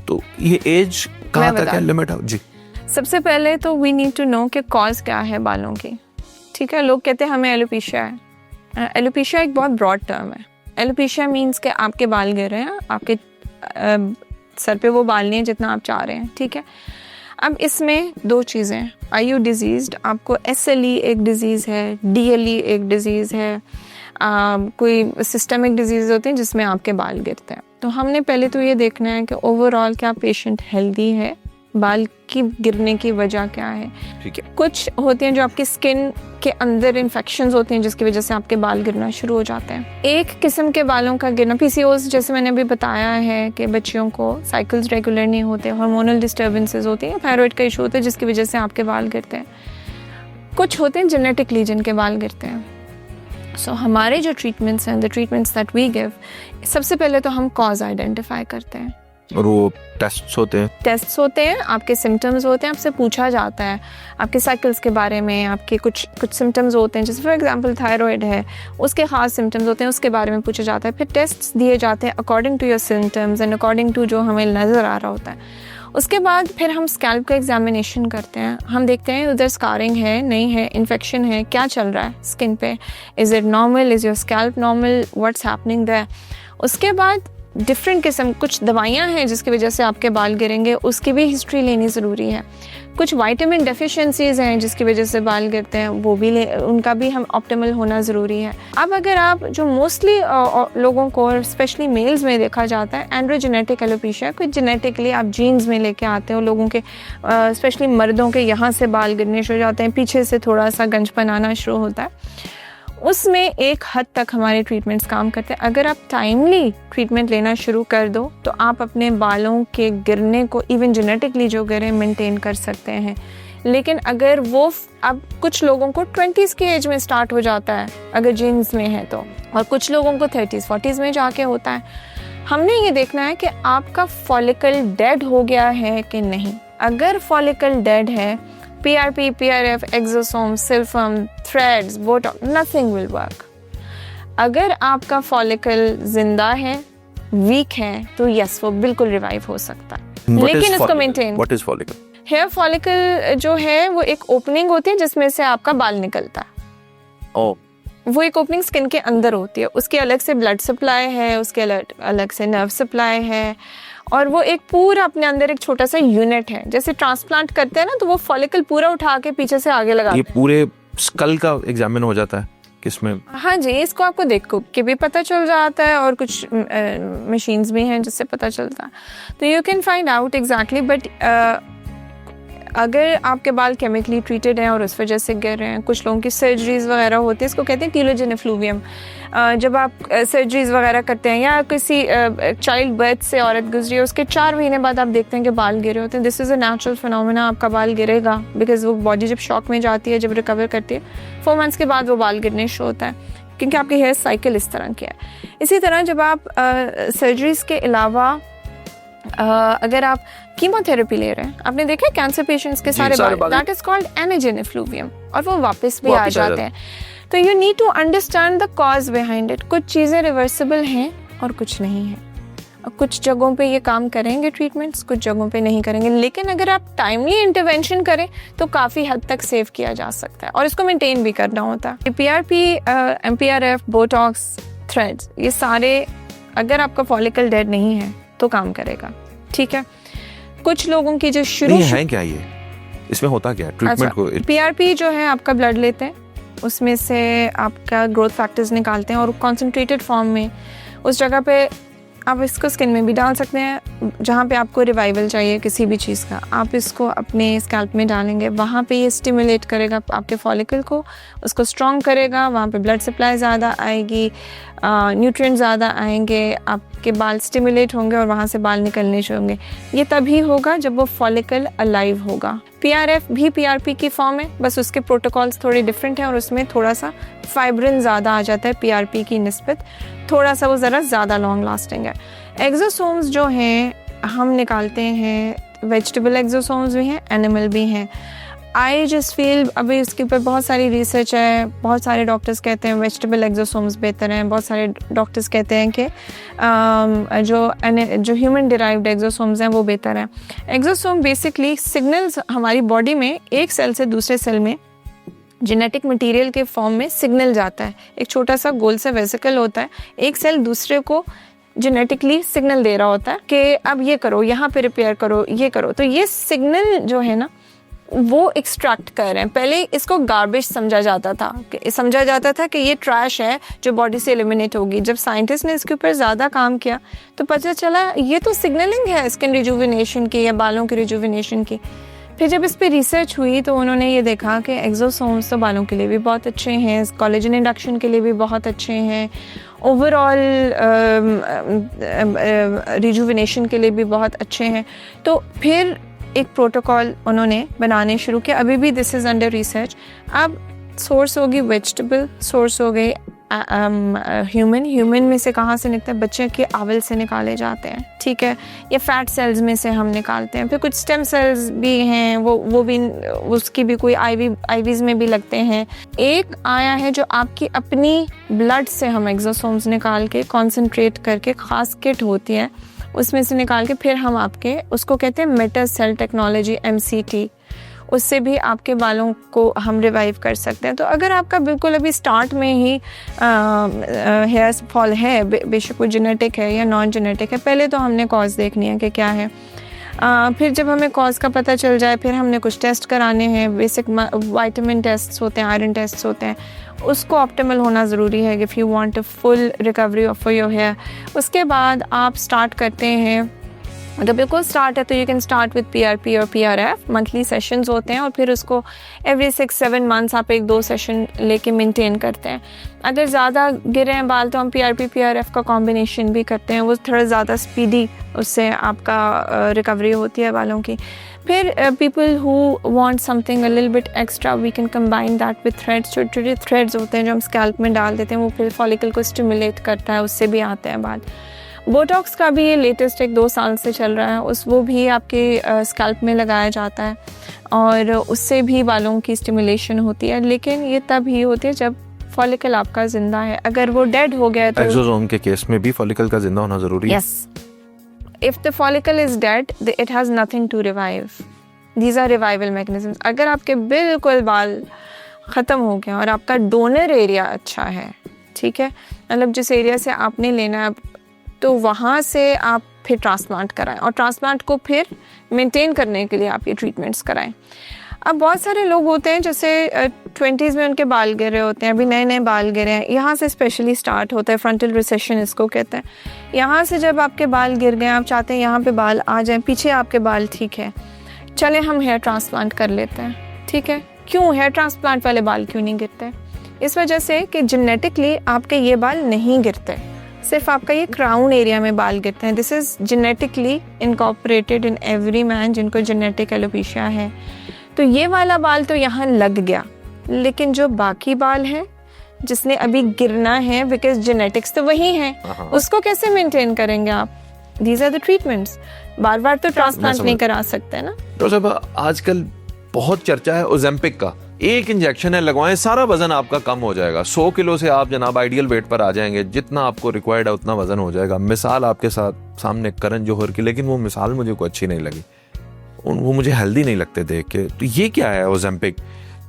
तो ये एज कहाँ तक है, लिमिट है? जी, सबसे पहले तो वी नीड टू नो कि कॉज क्या है बालों की, ठीक है। लोग कहते हैं हमें एलोपेशिया है। एलोपेशिया एक बहुत ब्रॉड टर्म है। एलोपेशिया मीन्स कि आपके बाल गिर रहे हैं, आपके सर पे वो बाल नहीं है जितना आप चाह रहे हैं, ठीक है। अब इसमें दो चीज़ें, आर यू डिजीज्ड, आपको SLE एक डिज़ीज़ है, DLE एक डिज़ीज़ है, कोई सिस्टमिक डिजीज़ होते हैं जिसमें आपके बाल गिरते हैं। तो हमने पहले तो ये देखना है कि ओवरऑल क्या पेशेंट हेल्दी है, बाल की गिरने की वजह क्या है, ठीक है। कुछ होते हैं जो आपकी स्किन के अंदर इन्फेक्शंस होते हैं जिसकी वजह से आपके बाल गिरना शुरू हो जाते हैं। एक किस्म के बालों का गिरना, पीसीओएस जैसे मैंने अभी बताया है कि बच्चियों को साइकिल्स रेगुलर नहीं होते, हार्मोनल डिस्टर्बेंसेस होती हैं, थायराइड का इशू होता है जिसकी वजह से आपके बाल गिरते हैं। कुछ होते हैं जेनेटिकली जिनके बाल गिरते हैं। सो हमारे जो ट्रीटमेंट्स हैं, the treatments that we give, सबसे पहले तो हम कॉज आइडेंटिफाई करते हैं। और वो टेस्ट्स होते हैं, आपके सिम्टम्स होते हैं, आपसे पूछा जाता है आपके साइकिल्स के बारे में, आपके कुछ सिम्टम्स होते हैं, जैसे फॉर एग्जांपल थायराइड है, उसके ख़ास सिम्टम्स होते हैं, उसके बारे में पूछा जाता है। फिर टेस्ट्स दिए जाते हैं according to your symptoms and according to जो हमें नज़र आ रहा होता है। उसके बाद फिर हम स्कैल्प का एग्जामिनेशन करते हैं। हम देखते हैं उधर स्कारिंग है, नहीं है, इन्फेक्शन है, क्या चल रहा है स्किन पे, is it normal, is your scalp normal, what's happening there. उसके बाद डिफरेंट किस्म, कुछ दवाइयाँ हैं जिसकी वजह से आपके बाल गिरेंगे, उसकी भी हिस्ट्री लेनी ज़रूरी है। कुछ विटामिन डेफिशिएंसीज हैं जिसकी वजह से बाल गिरते हैं, वो भी उनका भी हम ऑप्टिमल होना ज़रूरी है। अब अगर आप जो मोस्टली लोगों को और स्पेशली मेल्स में देखा जाता है एंड्रोजेनेटिक एलोपेशिया, कुछ जेनेटिकली आप जीन्स में लेके आते हो लोगों के, स्पेशली मर्दों के यहाँ से बाल गिरने शुरू हो जाते हैं, पीछे से थोड़ा सा गंजपन आना शुरू होता है। उसमें एक हद तक हमारे ट्रीटमेंट्स काम करते हैं। अगर आप टाइमली ट्रीटमेंट लेना शुरू कर दो तो आप अपने बालों के गिरने को, इवन जेनेटिकली जो गिरे, मेंटेन कर सकते हैं। लेकिन अगर वो अब कुछ लोगों को 20s की एज में स्टार्ट हो जाता है अगर जीन्स में है तो, और कुछ लोगों को 30s 40s में जाके होता है। हमने ये देखना है कि आपका फॉलिकल डेड हो गया है कि नहीं। अगर फॉलिकल डेड है, PRP, PRF, एक्सोसोम, सिल्फम, threads, botox, nothing will work. अगर आपका फॉलिकल जिंदा है, वीक है, तो यस वो बिल्कुल रिवाइव हो सकता है, लेकिन इसको maintain. What is follicle? Hair follicle जो है वो एक ओपनिंग होती है जिसमें से आपका बाल निकलता है। वो एक ओपनिंग स्किन के अंदर होती है, उसके अलग से ब्लड सप्लाई है, उसके अलग से नर्व सप्लाई है, और वो एक पूरा अपने अंदर एक छोटा सा यूनिट है। जैसे ट्रांसप्लांट करते हैं ना, तो वो फॉलिकल पूरा उठा के पीछे से आगे लगाते हैं। ये पूरे स्कल का एग्जामिन हो जाता है किसमें? हाँ जी, इसको आपको देखो कि भी पता चल जाता है, और कुछ मशीन्स भी हैं जिससे पता चलता है, तो you can find out exactly. But अगर आपके बाल केमिकली ट्रीटेड हैं और उस वजह से गिर रहे हैं, कुछ लोगों की सर्जरीज वगैरह होती है, इसको कहते हैं टीलोजेन एफ्लूवियम। जब आप सर्जरीज वगैरह करते हैं या किसी चाइल्ड बर्थ से औरत गुजरी है, उसके 4 महीने बाद आप देखते हैं कि बाल गिरे होते हैं। This is a natural phenomena, आपका बाल गिरेगा बिकॉज वो बॉडी जब शॉक में जाती है, जब रिकवर करती है, 4 मंथ्स के बाद वो बाल गिरने शुरू होता है, क्योंकि आपके हेयर साइकिल इस तरह की है। इसी तरह जब आप सर्जरीज के अलावा अगर आप कीमोथेरेपी ले रहे हैं, आपने देखा है कैंसर पेशेंट्स के सारे बाल, that is called anagen effluvium, और वो वापस भी आ जाते हैं। तो you need to understand the cause behind it. कुछ चीज़ें रिवर्सिबल हैं और कुछ नहीं है। कुछ जगहों पे ये काम करेंगे ट्रीटमेंट्स, कुछ जगहों पे नहीं करेंगे, लेकिन अगर आप टाइमली इंटरवेंशन करें तो काफ़ी हद तक सेव किया जा सकता है, और इसको मेंटेन भी करना होता है। PRP, MPRF, बोटॉक्स, थ्रेड्स, ये सारे अगर आपका फॉलिकल डेड नहीं है तो काम करेगा, ठीक है। कुछ लोगों की जो शुरू है क्या, ये इसमें होता क्या ट्रीटमेंट को? PRP जो है आपका ब्लड लेते हैं, उसमें से आपका ग्रोथ फैक्टर्स निकालते हैं, और कॉन्सेंट्रेटेड फॉर्म में उस जगह पे आप इसको स्किन में भी डाल सकते हैं जहाँ पे आपको रिवाइवल चाहिए किसी भी चीज़ का। आप इसको अपने स्कैल्प में डालेंगे, वहाँ पे ये स्टिमुलेट करेगा आपके फॉलिकल को, उसको स्ट्रॉन्ग करेगा, वहाँ पे ब्लड सप्लाई ज़्यादा आएगी, न्यूट्रिएंट ज़्यादा आएंगे, आपके बाल स्टिमुलेट होंगे और वहाँ से बाल निकलने शुरू होंगे। ये तभी होगा जब वो फॉलिकल अलाइव होगा। PRF भी PRP की फॉर्म है, बस उसके प्रोटोकॉल्स थोड़े डिफरेंट हैं, और उसमें थोड़ा सा फाइब्रिन ज़्यादा आ जाता है PRP की निस्बत, थोड़ा सा वो ज़रा ज़्यादा लॉन्ग लास्टिंग है। एक्सोसोम्स जो हैं हम निकालते हैं, वेजिटेबल एक्सोसोम्स भी हैं, एनिमल भी हैं। आई जस्ट फील अभी इसके ऊपर बहुत सारी रिसर्च है, बहुत सारे डॉक्टर्स कहते हैं वेजिटेबल एक्सोसोम्स बेहतर हैं, बहुत सारे डॉक्टर्स कहते हैं कि जो ह्यूमन डिराइव्ड एक्सोसोम्स हैं वो बेहतर हैं। एक्सोसोम बेसिकली सिग्नल्स हमारी बॉडी में एक सेल से दूसरे सेल में जेनेटिक मटेरियल के फॉर्म में सिग्नल जाता है। एक छोटा सा गोल सा वेसिकल होता है, एक सेल दूसरे को जेनेटिकली सिग्नल दे रहा होता है कि अब ये करो, यहाँ पे रिपेयर करो, ये करो। तो ये सिग्नल जो है ना वो एक्सट्रैक्ट कर रहे हैं। पहले इसको गार्बेज समझा जाता था कि ये ट्रैश है जो बॉडी से एलिमिनेट होगी। जब साइंटिस्ट ने इसके ऊपर ज़्यादा काम किया तो पता चला ये तो सिग्नलिंग है स्किन रिजुविनेशन की या बालों की रिजुविनेशन की। फिर जब इस पर रिसर्च हुई तो उन्होंने ये देखा कि एक्सोसोम्स तो बालों के लिए भी बहुत अच्छे हैं, कोलेजन इंडक्शन के लिए भी बहुत अच्छे हैं, ओवरऑल रिजुविनेशन के लिए भी बहुत अच्छे हैं। तो फिर एक प्रोटोकॉल उन्होंने बनाने शुरू किया। अभी भी दिस इज़ अंडर रिसर्च। अब सोर्स होगी वेजिटेबल, सोर्स हो गई ह्यूमन में से कहाँ से निकलता है? बच्चे के आंवल से निकाले जाते हैं, ठीक है, या फैट सेल्स में से हम निकालते हैं। फिर कुछ स्टेम सेल्स भी हैं, वो भी उसकी भी कोई आईवीज में भी लगते हैं। एक आया है जो आपकी अपनी ब्लड से हम एक्सोसोम्स निकाल के कॉन्सेंट्रेट करके खास किट होती है उसमें से निकाल के फिर हम आपके उसको कहते हैं मेटा सेल टेक्नोलॉजी MCT, उससे भी आपके बालों को हम रिवाइव कर सकते हैं। तो अगर आपका बिल्कुल अभी स्टार्ट में ही हेयर फॉल है, बेशक वो जेनेटिक है या नॉन जेनेटिक है, पहले तो हमने कॉज देखनी है कि क्या है। फिर जब हमें कॉज का पता चल जाए फिर हमने कुछ टेस्ट कराने हैं, बेसिक विटामिन टेस्ट होते हैं, आयरन टेस्ट होते हैं, उसको ऑप्टिमल होना ज़रूरी है if you want a full recovery for your hair. उसके बाद आप स्टार्ट करते हैं, जब बिल्कुल स्टार्ट है तो you can start with PRP और PRF, मंथली सेशंस होते हैं, और फिर उसको एवरी 6-7 मंथ्स आप 1-2 सेशन लेके मेंटेन करते हैं। अगर ज़्यादा गिरे हैं बाल तो हम PRP PRF का कॉम्बिनेशन भी करते हैं, वो थोड़ा ज़्यादा स्पीडी उससे आपका रिकवरी होती है बालों की। फिर people who want something a little bit extra we can combine that with threads. छोटे छोटे थ्रेड्स होते हैं जो हम स्कैल्प में डाल देते हैं, वो फिर फॉलिकल को स्टिमुलेट करता है, उससे भी आते हैं बाल। बोटॉक्स का भी ये लेटेस्ट 1-2 साल से चल रहा है, वो भी आपके स्कैल्प में लगाया जाता है और उससे भी बालों की स्टिमुलेशन होती है, लेकिन ये तब ही होती है जब फॉलिकल आपका जिंदा है। अगर वो डेड हो गया तो एक्सोसोम के केस में भी फॉलिकल का जिंदा होना जरूरी है। Yes, if the follicle is dead it has nothing to revive, these are revival mechanisms. अगर आपके बिल्कुल बाल ख़त्म हो गए और आपका डोनर एरिया अच्छा है, ठीक है, मतलब जिस एरिया से आपने लेना है, तो वहाँ से आप फिर ट्रांसप्लांट कराएं और ट्रांसप्लांट को फिर मेंटेन करने के लिए आप ये ट्रीटमेंट्स कराएं। अब बहुत सारे लोग होते हैं जैसे 20s में उनके बाल गिर रहे होते हैं, अभी नए नए बाल गिरे हैं, यहाँ से स्पेशली स्टार्ट होता है फ्रंटल रिसेशन इसको कहते हैं। यहाँ से जब आपके बाल गिर गए, आप चाहते हैं यहाँ पे बाल आ जाएं, पीछे आपके बाल ठीक है, चले हम हेयर ट्रांसप्लांट कर लेते हैं, ठीक है। क्यों हेयर ट्रांसप्लांट वाले बाल क्यों नहीं गिरते? इस वजह से कि जेनेटिकली आपके ये बाल नहीं गिरते, सिर्फ आपका ये क्राउन एरिया में बाल गिरते हैं। This is genetically incorporated in every man जिनको जेनेटिक एलोपेशिया है। तो ये वाला बाल तो यहाँ लग गया, लेकिन जो बाकी बाल है जिसने अभी गिरना है, बिकॉज जेनेटिक्स तो वही है, उसको कैसे मेंटेन करेंगे आप? These are the treatments. बार बार तो ट्रांसप्लांट नहीं करा सकते ना। तो सब आजकल बहुत चर्चा है ओजेम्पिक का, एक इंजेक्शन है, लगवाएं, सारा वजन आपका कम हो जाएगा, 100 किलो से आप जनाब आइडियल वेट पर आ जाएंगे, जितना आपको रिक्वायर्ड है उतना वजन हो जाएगा। मिसाल आपके साथ सामने करण जौहर की, लेकिन वो मिसाल मुझे कोई अच्छी नहीं लगी, वो मुझे हेल्दी नहीं लगते देख के। तो ये क्या है ओजेम्पिक,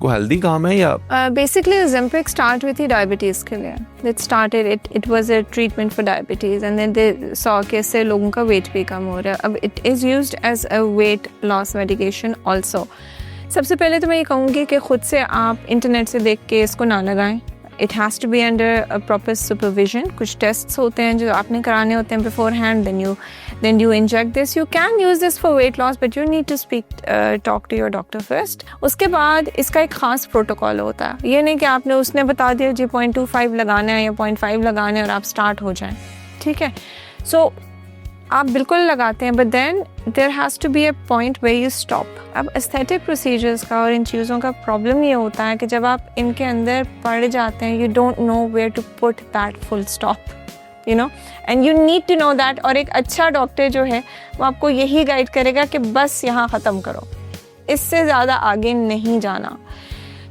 को हेल्दी काम है या? बेसिकली ओजेम्पिक स्टार्ट हुई थी डायबिटीज़ के लिए। It was a treatment for diabetes and then they saw कि इससे लोगों का वेट भी कम हो रहा है। अब it is used as a weight loss medication also. सबसे पहले तो मैं ये कहूँगी कि ख़ुद से आप इंटरनेट से देख के इसको ना लगाएं। It has to be under a proper supervision. कुछ टेस्ट्स होते हैं जो आपने कराने होते हैं beforehand, then you inject this. You can use this for weight loss, but you need to talk to your doctor first. उसके बाद इसका एक ख़ास प्रोटोकॉल होता है। ये नहीं कि आपने उसने बता दिया जी 0.25 लगाना है या 0.5 लगाना है और आप स्टार्ट हो जाएं, ठीक है। सो आप बिल्कुल लगाते हैं, but then there has to be a point where you stop. अब एस्थेटिक प्रोसीजर्स का और इन चीज़ों का प्रॉब्लम ये होता है कि जब आप इनके अंदर पड़ जाते हैं, you don't know where to put that full stop, you know, and you need to know that. और एक अच्छा डॉक्टर जो है वो आपको यही गाइड करेगा कि बस यहाँ ख़त्म करो, इससे ज़्यादा आगे नहीं जाना।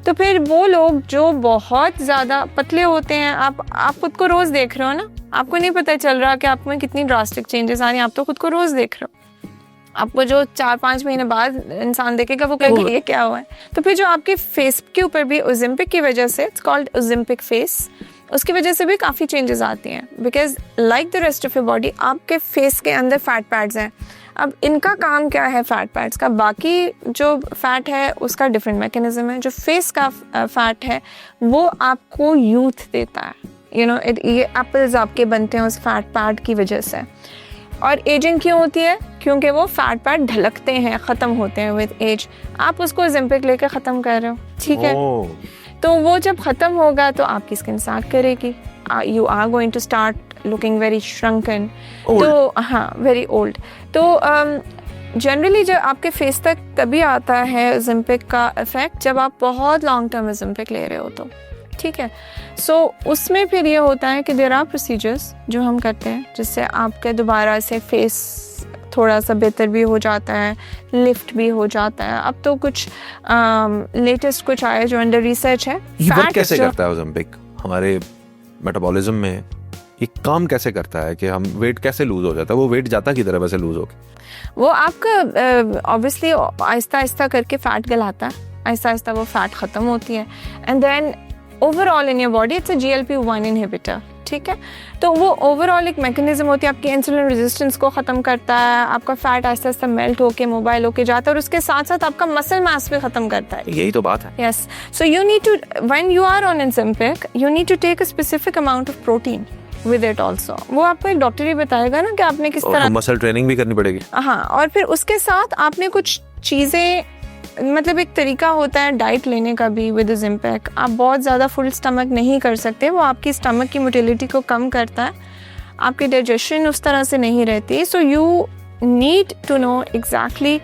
तो फिर वो लोग जो बहुत ज़्यादा पतले होते हैं, आप खुद को रोज़ देख रहे हो ना, आपको नहीं पता चल रहा कि आप में कितनी ड्रास्टिक चेंजेस आ रही हैं, आप तो खुद को रोज़ देख रहे हो। आपको जो 4-5 महीने बाद इंसान देखेगा वो कहेगा ये क्या हुआ है। तो फिर जो आपके फेस के ऊपर भी ओजेम्पिक की वजह से, इट्स कॉल्ड ओजेम्पिक फेस, उसकी वजह से भी काफ़ी चेंजेस आती हैं। Because like the rest of your body, आपके फेस के अंदर फैट पैड्स हैं। अब इनका काम क्या है फैट पैड्स का? बाकी जो फैट है उसका डिफरेंट मैकेनिज्म है, जो फेस का फैट है वो आपको यूथ देता है, यू नो। ये एप्पल्स आपके बनते हैं उस फैट पैड की वजह से। और एजिंग क्यों होती है? क्योंकि वो फैट पैड ढलकते हैं, ख़त्म होते हैं विद एज। आप उसको ओजेम्पिक लेके ख़त्म कर रहे हो, ठीक है। तो वो जब ख़त्म होगा तो आपकी स्किन साग करेगी, you are going to start looking very shrunken, तो हाँ, वेरी ओल्ड। तो जनरली जब आपके फेस तक तभी आता है ओजेम्पिक का इफेक्ट जब आप बहुत लॉन्ग टर्म ओजेम्पिक ले रहे हो, तो ठीक है। सो उसमें फिर ये होता है कि देयर आर प्रोसीजर्स जो हम करते हैं जिससे आपके दोबारा से फेस थोड़ा सा बेहतर भी हो जाता है, लिफ्ट भी हो जाता है। अब तो कुछ लेटेस्ट कुछ आया जो अंडर रिसर्च है। ये वर्क कैसे करता है ओजेम्पिक हमारे मेटाबॉलिज्म में? ये काम कैसे करता है कि हम वेट कैसे लूज हो जाता है? वो वेट जाता की तरह वैसे लूज हो के? वो आपका ऑब्वियसली आहिस्ता आहिस्ता करके फैट गलाता है, आहिस्ता आहिस्ता वो फैट ख़त्म होती है, and then overall in your body it's a GLP-1 inhibitor, ठीक है। तो वो ओवरऑल एक मैकेनिज्म होती है, आपकी इंसुलिन रेजिस्टेंस को ख़त्म करता है, आपका फैट आहिस्ता आहिस्ता मेल्ट होके मोबाइल होके जाता है, और उसके साथ साथ आपका मसल मास भी ख़त्म करता है। यही तो बात है। Yes, so you need to, when you are on Ozempic, you need to take a specific amount of protein with it also. वो आपको एक डॉक्टर ही बताएगा ना कि आपने किस तरह मसल ट्रेनिंग भी करनी पड़ेगी। हाँ, और फिर उसके साथ आपने कुछ चीज़ें, मतलब एक तरीका होता है डाइट लेने का भी विद ओजेम्पिक। आप बहुत ज़्यादा फुल स्टमक नहीं कर सकते, वो आपकी स्टमक की मोटिलिटी को कम करता है, आपकी डाइजेशन उस तरह से नहीं रहती। So you need to know exactly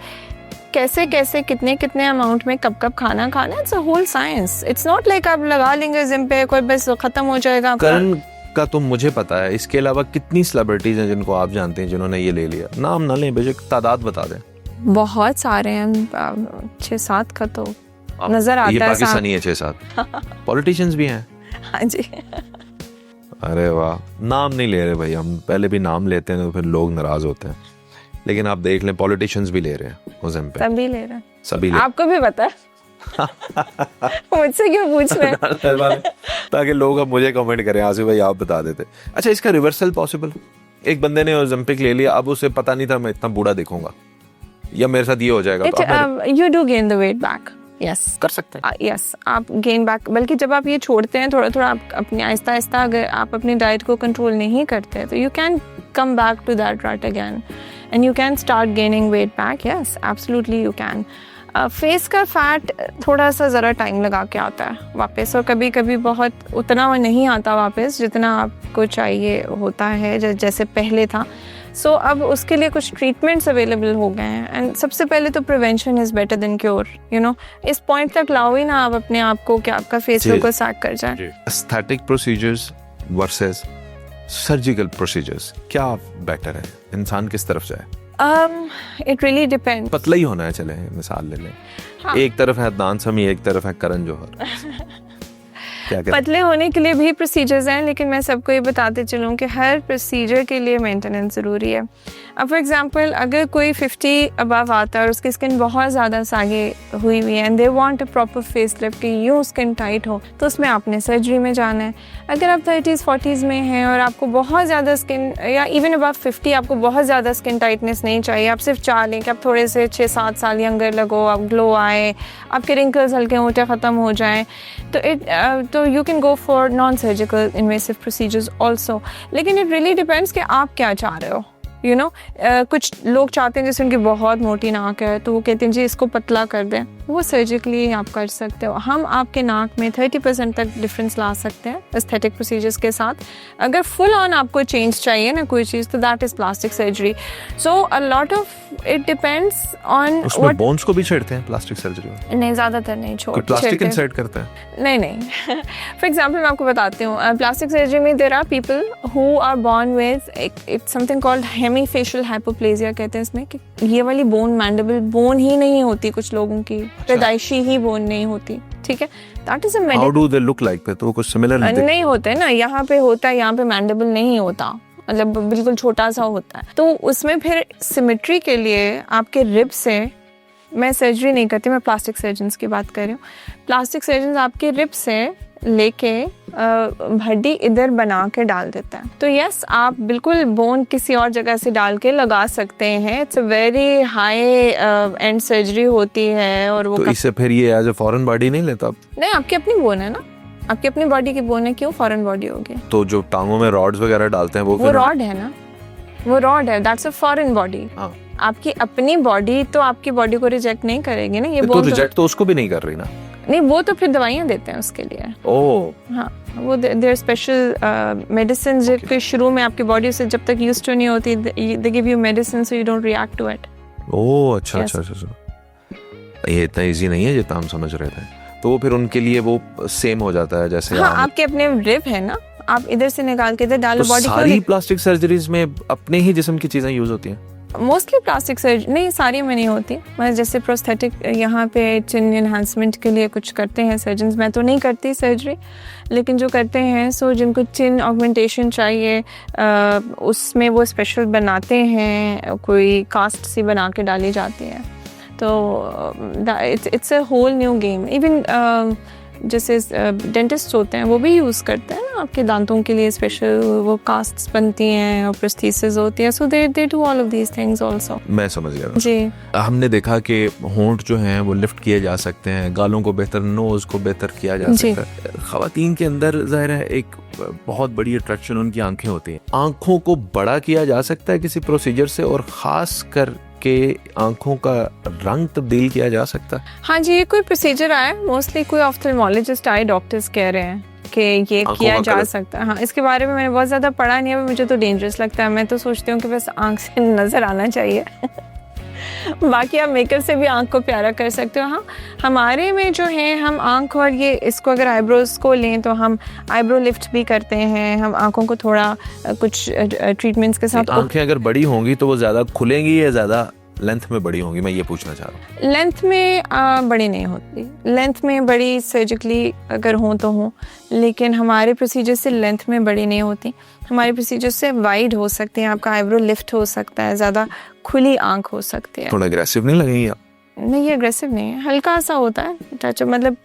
कैसे कैसे कितने कितने अमाउंट में कब कब खाना खाना। It's a whole science, it's not like आप लगा लेंगे ओजेम्पिक और बस ख़त्म हो जाएगा। करण का तो मुझे पता है, इसके अलावा कितनी सेलिब्रिटीज हैं जिनको आप जानते हैं जिन्होंने ये ले लिया? नाम ना लें, बेशक तादाद बता दें। बहुत सारे हैं, 6-7 का तो नजर आता है। ये पाकिस्तानी है 6-7 पॉलिटिशियंस भी हैं? हाँ जी। अरे वाह, नाम नहीं ले रहे भाई, हम पहले भी नाम लेते हैं तो फिर लोग नाराज होते हैं, लेकिन आप देख लें पॉलिटिशियंस भी ले रहे हैं Ozempic, सभी ले रहे हैं, सभी ले। आपको भी पता है। मुझसे क्यों पूछ रहे हैं? ताकि लोग अब मुझे कमेंट करें, आसिफ भाई आप बता देते। अच्छा, इसका रिवर्सल पॉसिबल? एक बंदे ने Ozempic ले लिया, अब उसे पता नहीं था मैं इतना बूढ़ा दिखूंगा या मेरे साथ ये हो जाएगा, you do gain the weight back. Yes, कर सकते हैं। यस, आप गेन बैक, बल्कि जब आप ये छोड़ते हैं थोड़ा थोड़ा, आप अपनी आहिस्ता आहिस्ता अगर आप अपनी डाइट को कंट्रोल नहीं करते तो you can come back to that right again and you can start gaining weight back. Yes, absolutely you can. Face का फैट थोड़ा सा ज़रा टाइम लगा के आता है वापस, और कभी कभी बहुत उतना नहीं आता वापस जितना आपको चाहिए होता है जैसे पहले था। सो अब उसके लिए कुछ ट्रीटमेंट्स अवेलेबल हो गए हैं, एंड सबसे पहले तो prevention is better than cure. You know, इस पॉइंट तक लाओ ही ना आप अपने आप को कि आपका फेस बिल्कुल सैग कर जाए। Aesthetic procedures versus surgical procedures, क्या बेटर है? इंसान किस तरफ जाए? It really depends. पतला ही होना है, चले मिसाल ले लें। हाँ। एक तरफ है अदनान समी, एक तरफ है करण जौहर। क्या पतले होने के लिए भी प्रोसीजर्स हैं, लेकिन मैं सबको ये बताते चलूँ कि हर प्रोसीजर के लिए मेंटेनेंस ज़रूरी है। अब फॉर एग्जांपल अगर कोई 50 अबव आता है और उसकी स्किन बहुत ज़्यादा सागे हुई हुई है and they want a proper face lift कि यूँ स्किन टाइट हो, तो उसमें आपने सर्जरी में जाना है। अगर आप 30s 40s में हैं और आपको बहुत ज़्यादा स्किन, या इवन अबव 50 आपको बहुत ज़्यादा स्किन टाइटनेस नहीं चाहिए, आप सिर्फ चाह लें कि आप थोड़े से 6-7 साल यंगर लगो, आप ग्लो आए, आपके रिंकल्स हल्के मोटे ख़त्म हो जाएँ, तो you can go for non surgical invasive procedures also. लेकिन इट रियली डिपेंड्स कि आप क्या चाह रहे हो। यू नो, कुछ लोग चाहते हैं जैसे उनकी बहुत मोटी नाक है तो वो कहते हैं जी इसको पतला कर दें, वो सर्जिकली आप कर सकते हो। हम आपके नाक में 30% तक डिफरेंस ला सकते हैं एस्थेटिक प्रोसीजर्स के साथ। अगर फुल ऑन आपको चेंज चाहिए ना कोई चीज़, तो that is plastic surgery. So a lot of it depends on what. Bones को भी छेड़ते हैं प्लास्टिक सर्जरी में? नहीं, ज़्यादातर नहीं छोड़ते। प्लास्टिक इंसर्ट करते हैं? नहीं। फॉर एग्जाम्पल मैं आपको बताती हूँ, प्लास्टिक सर्जरी में there are people who are born with it's something called hemifacial hypoplasia कहते हैं इसमें, कि ये वाली बोन, मैंडिबल बोन ही नहीं होती कुछ लोगों की, पैदाइशी ही बोन नहीं होती। ठीक है, that is a how do they look like? तो कुछ सिमिलर नहीं होते ना, यहाँ पे होता है, यहाँ पे मैंडिबल नहीं होता, मतलब बिल्कुल छोटा सा होता है। तो उसमें फिर सिमेट्री के लिए आपके रिब से, मैं सर्जरी नहीं करती, मैं प्लास्टिक सर्जन्स की बात कर रही हूँ, प्लास्टिक सर्जन्स आपके रिब से लेके हड्डी इधर बना के डाल देता है। तो यस, आप बिल्कुल बोन किसी और जगह से डाल के लगा सकते हैं। It's a very high and surgery होती है। और वो तो इससे फिर ये एज अ फॉरेन बॉडी नहीं लेता? नहीं, आपकी अपनी बोन है ना, आपकी अपनी बॉडी की बोन है, क्यों फॉरेन बॉडी होगी? तो जो टांगों में रॉड्स वगैरह डालते हैं वो रॉड है ना, वो रॉड है, दैट्स अ फॉरेन बॉडी। आपकी अपनी बॉडी तो आपकी बॉडी को रिजेक्ट नहीं करेगी ना, ये तो रिजेक्ट तो उसको भी नहीं कर रही ना। नहीं, वो तो फिर दवाइयाँ देते हैं उसके लिए। ओह हाँ, वो देयर स्पेशल मेडिसिन जो कि शुरू में आपकी बॉडी से जब तक यूज्ड टू नहीं होती, they give you medicine so you don't react to it. Oh अच्छा अच्छा अच्छा, ये इतना इजी नहीं है जितना हम समझ रहे थे। तो वो फिर उनके लिए वो सेम हो जाता है जैसे हाँ, आपके अपने रिब है ना, आप इधर से निकाल के इधर डालो तो बॉडी को। सारी प्लास्टिक सर्जरीज में अपने ही जिस्म की चीजें यूज होती हैं? मोस्टली प्लास्टिक सर्जरी नहीं, सारी में नहीं होती। मतलब जैसे प्रोस्थेटिक, यहाँ पे चिन एनहांसमेंट के लिए कुछ करते हैं सर्जन्स, मैं तो नहीं करती सर्जरी, लेकिन जो करते हैं सो जिनको चिन ऑगमेंटेशन चाहिए उसमें वो स्पेशल बनाते हैं, कोई कास्ट सी बना के डाली जाती है। तो it's a whole new game. Even जैसे डेंटिस्ट होते हैं वो भी यूज़ करते हैं ना आपके दांतों के लिए, स्पेशल वो कास्ट्स बनती हैं और प्रोस्थेसिस होती है, so they do all of these things also. मैं समझ गया जी। हमने देखा कि होंठ जो हैं वो लिफ्ट किए जा सकते हैं, गालों को बेहतर, नोज को बेहतर किया जा सकता है। ख़वातीन के अंदर जाहिर है एक बहुत बड़ी अट्रैक्शन उनकी आंखें होती हैं, आंखों को बड़ा किया जा सकता है किसी प्रोसीजर से, और ख़ास कर के आंखों का रंग तब्दील किया जा सकता है? हाँ जी, ये कोई प्रोसीजर आया, मोस्टली कोई ऑफ्थल्मोलॉजिस्ट आए, डॉक्टर्स कह रहे हैं कि ये किया जा सकता है। हाँ, इसके बारे में मैंने बहुत ज़्यादा पढ़ा नहीं है, मुझे तो डेंजरस लगता है। मैं तो सोचती हूँ कि बस आंख से नज़र आना चाहिए। बाकी आप मेकअप से भी आंख को प्यारा कर सकते हो। हाँ, हमारे में जो है हम आंख और ये इसको अगर आईब्रोज को लें तो हम आईब्रो लिफ्ट भी करते हैं, हम आंखों को थोड़ा कुछ ट्रीटमेंट्स के साथ। आंखें अगर बड़ी होंगी तो वो ज़्यादा खुलेंगी या ज़्यादा लेंथ में बड़ी होंगी, मैं ये पूछना चाह रहा हूँ। लेंथ में बड़ी नहीं होती, लेंथ में बड़ी सर्जिकली अगर हो तो हो, लेकिन हमारे प्रोसीजर से लेंथ में बड़ी नहीं होती। हमारे प्रोसीजर से वाइड हो सकते हैं, आपका आईब्रो लिफ्ट हो सकता है, ज़्यादा खुली आंख हो सकती है। थोड़ा अग्रेसिव नहीं लगेंगी आप? नहीं, ये अग्रेसिव नहीं है, हल्का सा होता है टच, मतलब।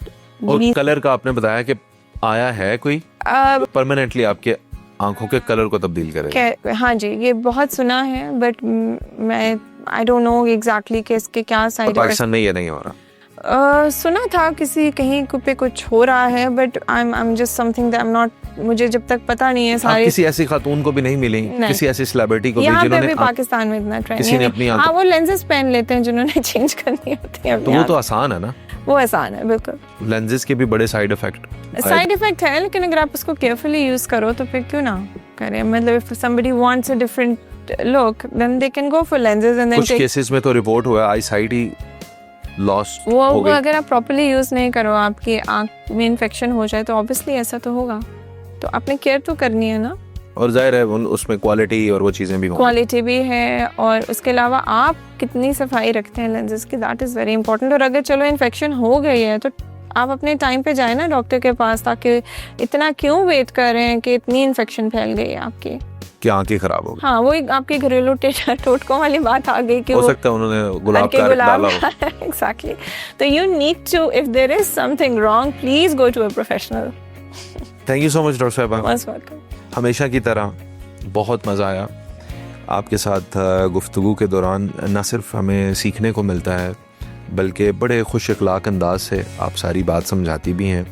और कलर का आपने बताया कि आया है कोई परमानेंटली आपके आंखों के कलर को तब्दील करेगा? हाँ जी, ये बहुत सुना है, बट मैं आई डोंट नो एग्जैक्टली कि इसके क्या साइड। पाकिस्तान में ये नहीं हो रहा? सुना था किसी कहीं पे कुछ हो रहा है, but I am just something that I am not, मुझे जब तक पता नहीं है सारे। किसी ऐसी खातून को भी नहीं मिली, किसी ऐसी सेलिब्रिटी को भी यहाँ पे जिन्होंने भी पाकिस्तान में इतना ट्रेंड किसी ने अपनी है? हाँ, वो लेंसेज पहन लेते हैं जिन्होंने चेंज करनी होती है। तो वो तो आसान है ना? वो आसान है, बिल्कुल। लेंसेज के भी बड़े साइड इफेक्ट है, लेकिन अगर आप उसको केयरफुली यूज करो तो फिर क्यों ना करें। मतलब if somebody wants a different look then they can go for lenses and then कुछ केसेस में तो रिपोर्ट हुआ आई साइट ही लॉस वो हो गई। अगर आप प्रॉपर्ली यूज नहीं करो, आपकी आंख में इन्फेक्शन हो जाए तो ऑब्वियसली ऐसा तो होगा, तो आपने केयर तो करनी है ना। और जाहिर है उसमें क्वालिटी और वो चीजें भी होंगी। क्वालिटी भी है, और उसके अलावा आप कितनी सफाई रखते हैं लेंसेज की, दैट इज़ वेरी इंपॉर्टेंट। और अगर चलो इन्फेक्शन हो गई है तो आप अपने टाइम पे जाए ना डॉक्टर के पास, ताकि इतना क्यों वेट कर रहे हैं कि इतनी इन्फेक्शन फैल गई है आपकी कि आंखें खराब हो गई। हाँ, वो आपकी घरेलू टोटकों वाली बात आ गई कि हो सकता है उन्होंने गुलाब का डाला हो। एग्जैक्टली। तो you need to, if there is something wrong, please go to a professional. Thank you so much doctor साहिबा, मोस्ट वेलकम। हमेशा की तरह बहुत मज़ा आया आपके साथ गुफ्तगू के दौरान। न सिर्फ हमें सीखने को मिलता है बल्कि बड़े खुश अखलाक अंदाज से आप सारी बात समझाती भी हैं,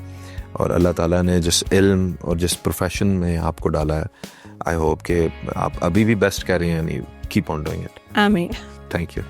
और अल्लाह ताला ने जिस इल्म और जिस प्रोफेशन में आपको डाला है, आई होप कि आप अभी भी बेस्ट कर रही हैं, कीप ऑन डूइंग इट। आमीन। Thank you.